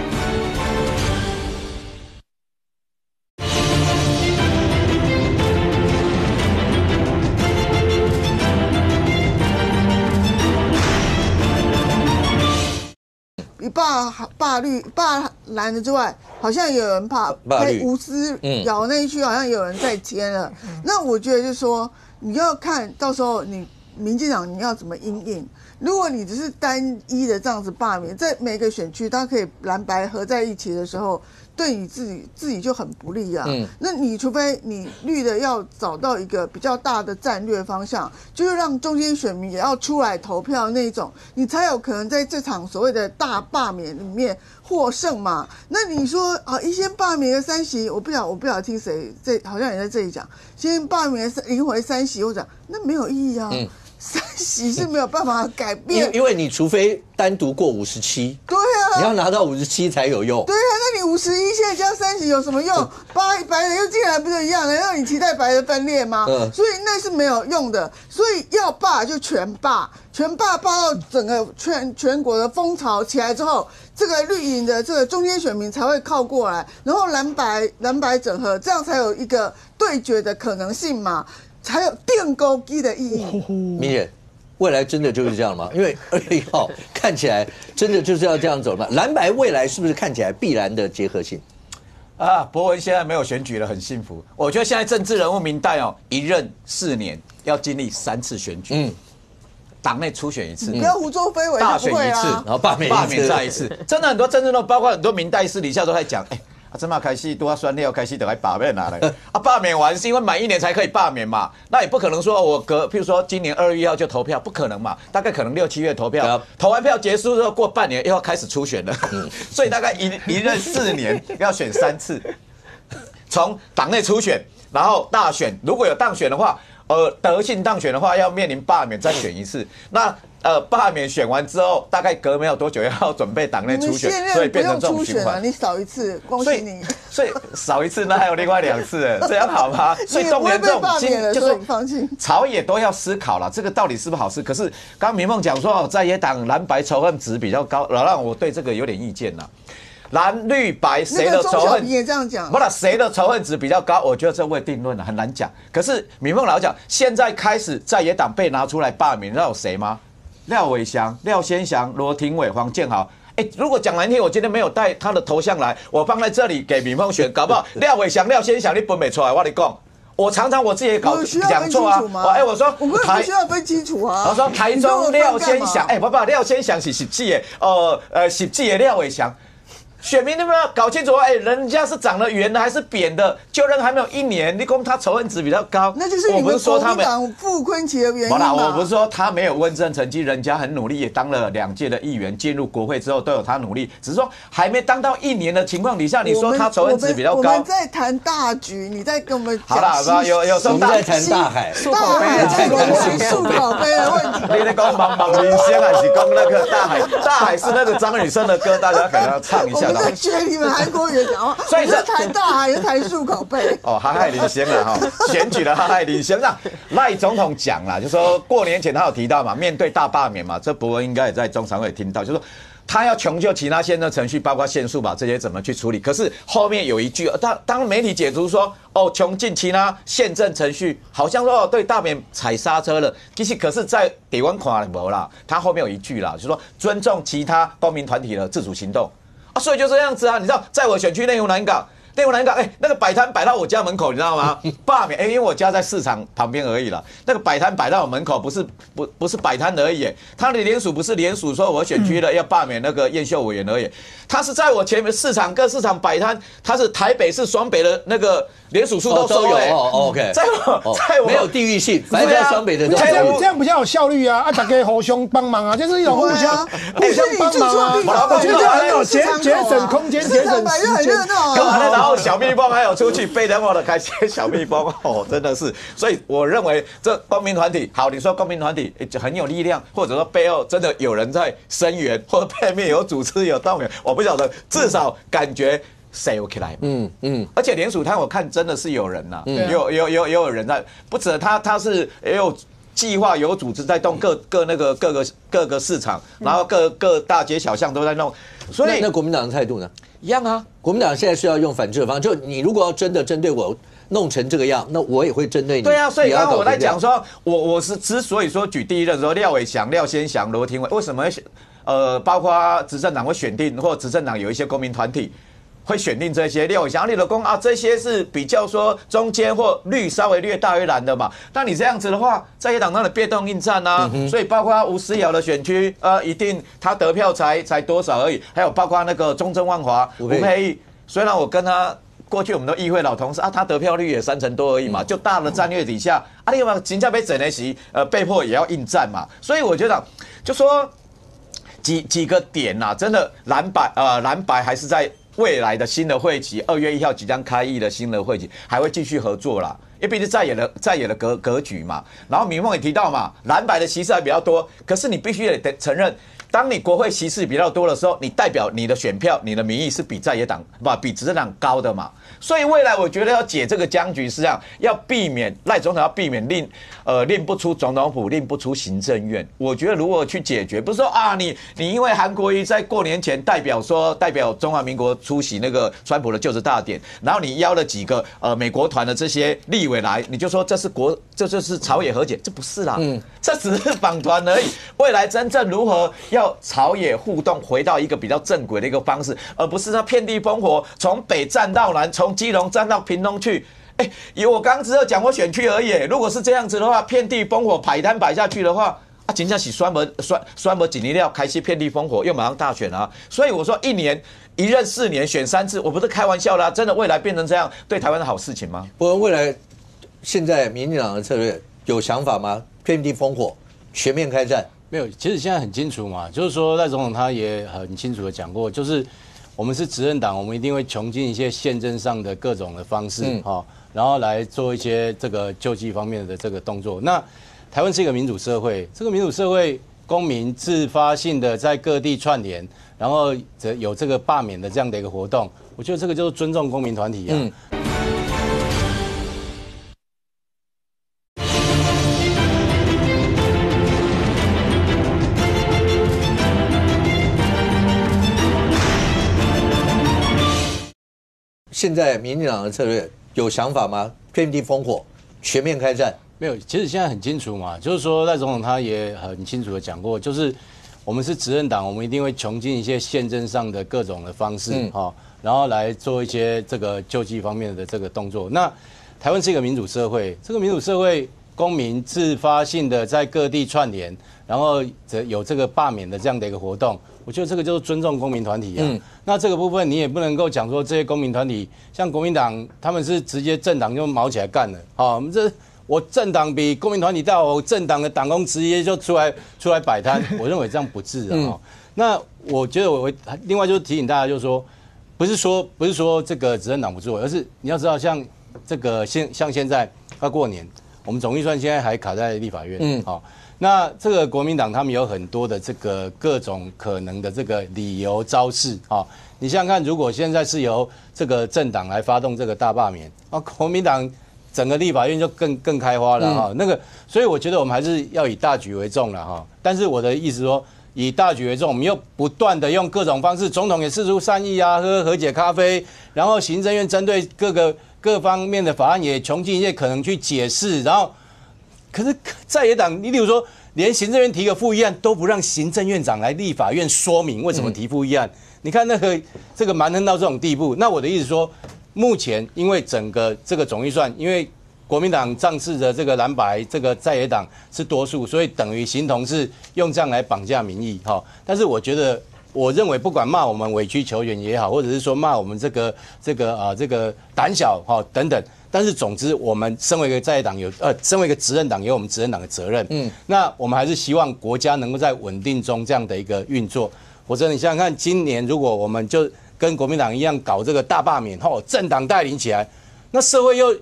罢蓝的之外，好像有人怕无私咬那一区，好像有人在签了。那我觉得就是说，你要看到时候你民进党你要怎么因应。如果你只是单一的这样子罢免，在每个选区它可以蓝白合在一起的时候，对你自己就很不利啊。那你除非你绿的要找到一个比较大的战略方向，就是让中间选民也要出来投票那种，你才有可能在这场所谓的大罢免里面获胜嘛。那你说一先罢免个3席，我不晓得听谁好像也在这里讲，先罢免赢回3席，我讲那没有意义啊。3席是没有办法改变，因为你除非单独过57，对啊，你要拿到57才有用。对啊，那你51现在加3席有什么用？白人又进来不是一样的，让你期待白的分裂吗？所以那是没有用的。所以要罢就全罢到整个全国的风潮起来之后，这个绿营的这个中间选民才会靠过来，然后蓝白整合，这样才有一个对决的可能性嘛。才有电钩机的意义。明姐，未来真的就是这样吗？因为2月1号看起来真的就是要这样走嘛。蓝白未来是不是看起来必然的结合性？博文现在没有选举了，很幸福。我觉得现在政治人物民代一任4年要经历3次选举，党内初选1次，不要胡作非为，大选1次，然后罢免再1次。真的很多政治人物，包括很多民代私底下都在讲，这嘛开始都要选了，开始就来罢免了。罢免完是因为满1年才可以罢免嘛，那也不可能说我譬如说今年2月1号就投票，不可能嘛，大概可能6、7月投票，投完票结束之后过半年又要开始初选了，所以大概一任4年要选3次，从党内初选，然后大选，如果有当选的话，得幸当选的话要面临罢免再选1次，那。罢免选完之后，大概隔没有多久要准备党内初选，所以变成这种循环。你少1次，恭喜你。所以少1次，那还有另外2次，这样好吗？所以动员这种就是朝野都要思考了，这个到底是不是好事？可是刚刚明梦讲说，在野党蓝白仇恨值比较高，让我对这个有点意见了。蓝绿白谁的仇恨也这样讲，不了谁的仇恨值比较高？我觉得这未定论了，很难讲。可是明梦老讲，现在开始在野党被拿出来罢免，你知道有谁吗？廖伟翔、廖先祥、罗廷伟、黄建豪。如果讲难听，我今天没有带他的头像来，我放在这里给敏凤选，搞不好廖伟翔、廖先祥你分不出来，我跟你讲，我常常我自己也讲错啊。我说我们不需要分清楚啊。我说台中廖先祥，不廖先祥是10季的，10季的廖伟翔。选民有没有搞清楚？人家是长得圆的还是扁的？就任还没有1年，你说他仇恨值比较高，那就是你们国民党傅昆萁的原因嘛。我不是说他没有问政成绩，人家很努力，也当了2届的议员，进入国会之后都有他努力，只是说还没当到1年的情况底下，你说他仇恨值比较高。我们在谈大局，你在跟我们讲。好了，有时候在谈大海，漱口杯的问题。你在讲茫茫人生还是讲那个大海？大海是那个张雨生的歌，大家可能要唱一下。我在学你们韩国人讲话，所以谈大海又谈漱口杯。航海领先了哈，选举的航海领先。让赖总统讲了，就说过年前他有提到嘛，面对大罢免嘛，这博文应该也在中常会听到，就说他要穷究其他宪政程序，包括宪诉吧这些怎么去处理。可是后面有一句，当媒体解读说，穷尽其他宪政程序，好像说对大免踩刹车了。其实可是在台湾看没啦，他后面有一句啦，就是说尊重其他公民团体的自主行动啊，所以就这样子啊，你知道，在我选区内湖南港。内湖南港，那个摆摊摆到我家门口，你知道吗？罢免，因为我家在市场旁边而已啦。那个摆摊摆到我门口，不是摆摊而已。他的联署不是联署说我选区的要罢免那个燕秀委员而已，他是在我前面各市场摆摊，他是台北市双北的那个联署书都收有。OK， 在我没有地域性，反正在双北的都这样比较有效率啊！大家互相帮忙啊，就是一种互相帮忙啊。我觉得这样很好，节省空间，节省时间。然后小蜜蜂还有出去被人我的开些小蜜蜂真的是，所以我认为这公民团体好，你说公民团体很有力量，或者说背后真的有人在声援，或者背面有主持有动员，我不晓得，至少感觉谁有起来，而且联署摊我看真的是有人呐，有人在，不止他是也有计划有组织在动各个市场，然后各大街小巷都在弄，所以那国民党的态度呢？一样啊，国民党现在是要用反制的方式，就你如果要真的针对我弄成这个样，那我也会针对你。对啊，所以刚刚我在讲说，我是之所以说举第一任的时候，廖先祥、罗廷伟为什么包括执政党会选定，或执政党有一些公民团体会选定这些廖伟祥、李德公啊，这些是比较说中间或绿稍微略大于蓝的嘛。那你这样子的话，在野党当然被动应战啊，所以包括吴思瑶的选区，一定他得票才多少而已。还有包括那个中正万华吴佩益，虽然我跟他过去我们的议会老同事啊，他得票率也3成多而已嘛，就大的战略底下，你有没有真正被整的时，被迫也要应战嘛。所以我觉得，就说几个点呐，真的蓝白还是在未来的新的会期，2月1号即将开议的新的会期，还会继续合作啦。因为毕竟在野的格局嘛。然后明凤也提到嘛，蓝白的席次还比较多，可是你必须得承认，当你国会席次比较多的时候，你代表你的选票、你的民意是比在野党比执政党高的嘛。所以未来我觉得要解这个僵局是这样，要避免赖总统要避免令不出总统府，令不出行政院。我觉得如果去解决，不是说啊你因为韩国瑜在过年前代表中华民国出席那个川普的就职大典，然后你邀了几个美国团的这些立委来，你就说这就是朝野和解，这不是啦，这只是访团而已。未来真正如何要朝野互动，回到一个比较正轨的一个方式，而不是那遍地烽火，从北站到南，从基隆站到屏东去。我刚刚只有讲过选区而已。如果是这样子的话，遍地烽火摆摊摆下去的话，真正是酸不紧力料开始遍地烽火，又马上大选啊！所以我说1任4年选3次，我不是开玩笑啦，真的未来变成这样，对台湾的好事情吗？不过未来现在民进党的策略有想法吗？遍地烽火，全面开战？没有，其实现在很清楚嘛，就是说赖总统他也很清楚的讲过，就是我们是执政党，我们一定会穷尽一些宪政上的各种的方式然后来做一些这个救济方面的这个动作。那台湾是一个民主社会，这个民主社会公民自发性的在各地串联，然后有这个罢免的这样的一个活动，我觉得这个就是尊重公民团体啊。现在民进党的策略有想法吗？遍地烽火，全面开战？没有，其实现在很清楚嘛，就是说赖总统他也很清楚的讲过，就是我们是执政党，我们一定会穷尽一些宪政上的各种的方式然后来做一些这个救济方面的这个动作。那台湾是一个民主社会，这个民主社会公民自发性的在各地串联，然后有这个罢免的这样的一个活动，我觉得这个就是尊重公民团体啊。那这个部分你也不能够讲说这些公民团体，像国民党他们是直接政党就毛起来干了我政党比公民团体大，我政党的党工直接就出来摆摊，我认为这样不智那我觉得我另外就是提醒大家，就是说不是说这个执政党不作为，而是你要知道像这个像现在要过年，我们总预算现在还卡在立法院那这个国民党他们有很多的这个各种可能的这个理由招式你想想看，如果现在是由这个政党来发动这个大罢免国民党整个立法院就更开花了所以我觉得我们还是要以大局为重了但是我的意思说，以大局为重，我们又不断的用各种方式，总统也释出善意啊，喝和解咖啡，然后行政院针对各方面的法案也穷尽一切可能去解释，然后可是在野党，你例如说连行政院提个复议案都不让行政院长来立法院说明为什么提复议案，你看这个蛮横到这种地步。那我的意思说，目前因为整个这个总预算，因为国民党仗势的这个蓝白这个在野党是多数，所以等于形同是用这样来绑架民意哈。但是我认为不管骂我们委曲求全也好，或者是说骂我们这个胆小哈等等，但是总之我们身为一个在野党身为一个执政党有我们执政党的责任。那我们还是希望国家能够在稳定中这样的一个运作。否则你想想看，今年如果我们就跟国民党一样搞这个大罢免后，政党带领起来。那社会又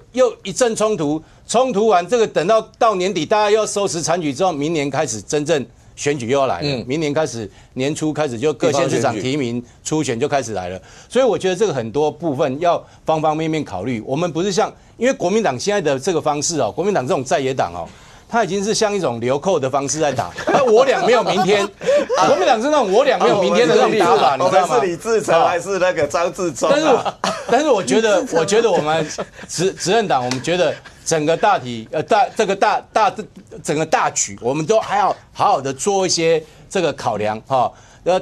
一阵冲突完，这个等到年底，大家又要收拾残局之后，明年开始真正选举又要来了。明年开始年初开始就各县市长提名初选就开始来了，所以我觉得这个很多部分要方方面面考虑。我们不是像因为国民党现在的这个方式国民党这种在野党他已经是像一种流寇的方式在打，我俩没有明天。国民党是那种我俩没有明天的那种打法，你知道吗？是李自成还是那个张志忠？但是我觉得我们执政党，我们觉得整个大体整个大局，我们都还要好好的做一些这个考量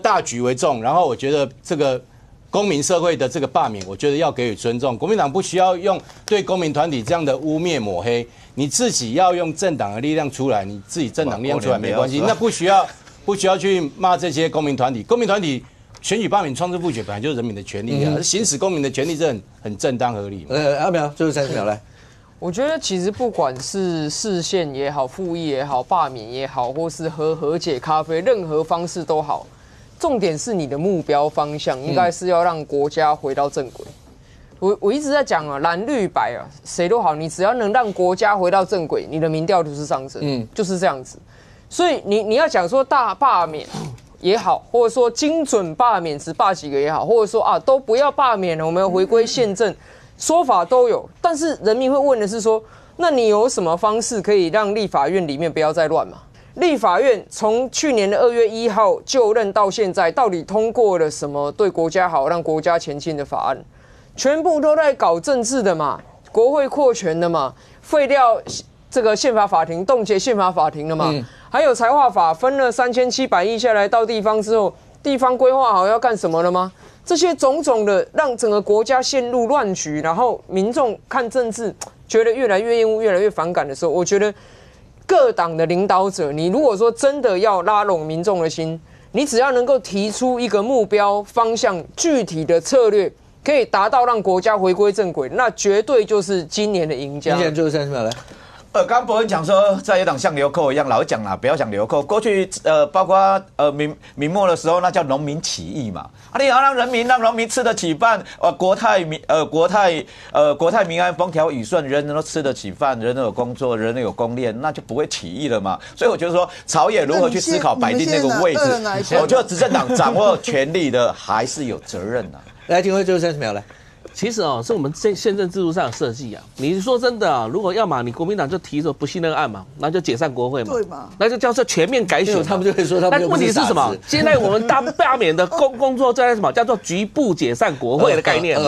大局为重。然后我觉得这个公民社会的这个罢免，我觉得要给予尊重。国民党不需要用对公民团体这样的污蔑抹黑，你自己要用政党的力量出来，你自己政党力量出来没关系，那不需要去骂这些公民团体。公民团体选举罢免、创制复决本来就是人民的权利行使公民的权利是很正当合理。阿苗最后30秒来。我觉得其实不管是释宪也好、复议也好、罢免也好，或是和解咖啡，任何方式都好。重点是你的目标方向应该是要让国家回到正轨。我一直在讲蓝绿白谁都好，你只要能让国家回到正轨，你的民调就是上升，就是这样子。所以你要讲说大罢免也好，或者说精准罢免只罢几个也好，或者说都不要罢免了，我们要回归宪政，说法都有。但是人民会问的是说，那你有什么方式可以让立法院里面不要再乱嘛？立法院从去年的2月1号就任到现在，到底通过了什么对国家好、让国家前进的法案？全部都在搞政治的嘛，国会扩权的嘛，废掉这个宪法法庭、冻结宪法法庭的嘛，还有财划法分了3700亿下来到地方之后，地方规划好要干什么了吗？这些种种的让整个国家陷入乱局，然后民众看政治觉得越来越厌恶、越来越反感的时候，我觉得。各党的领导者，你如果说真的要拉拢民众的心，你只要能够提出一个目标方向、具体的策略，可以达到让国家回归正轨，那绝对就是今年的赢家。今年最后30秒来。刚伯恩讲说在野党像流寇一样，老讲啦，不要讲流寇。过去包括明末的时候，那叫农民起义嘛。你要让农民吃得起饭，国泰民安，风调雨顺，人人都吃得起饭，人人有工作，人人有公练，那就不会起义了嘛。所以我觉得说，朝野如何去思考摆定那个位置，我觉得执政党掌握权力的还是有责任的。来，听会最后30秒来。其实是我们宪政制度上的设计啊。你说真的如果要嘛，你国民党就提出不信任案嘛，那就解散国会嘛，对嘛？那就叫做全面改选，他们就会说他们。但问题是什么？现在我们大罢免的工作在什么？叫做局部解散国会的概念。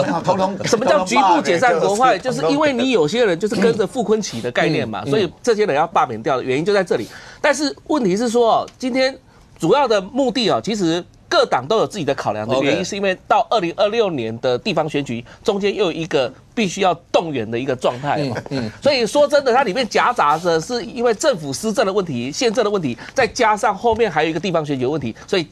什么叫局部解散国会？就是因为你有些人就是跟着傅崐萁的概念嘛，所以这些人要罢免掉的原因就在这里。但是问题是说，今天主要的目的其实。各党都有自己的考量的原因，是因为到2026年的地方选举中间又有一个必须要动员的一个状态嘛，所以说真的，它里面夹杂着是因为政府施政的问题、宪政的问题，再加上后面还有一个地方选举的问题，所以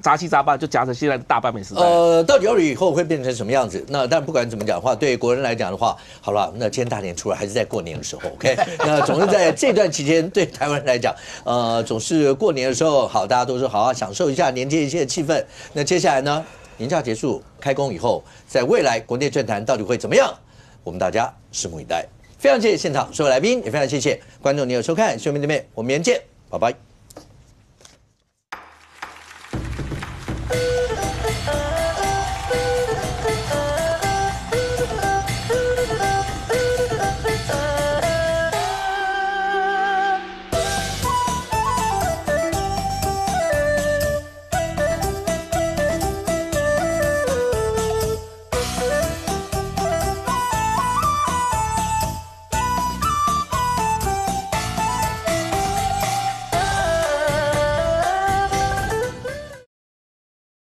杂七杂八就夹着现在的大罢免时代。到底以后会变成什么样子？那但不管怎么讲的话，对国人来讲的话，好了，那今天大年初二还是在过年的时候 ，OK？ 那总是在这段期间，对台湾人来讲，总是过年的时候，好，大家都说好好享受一下年节一切的气氛。那接下来呢？年假结束，开工以后，在未来国内政坛到底会怎么样？我们大家拭目以待。非常谢谢现场所有来宾，也非常谢谢观众您的收看，兄弟妹，我们明天见，拜拜。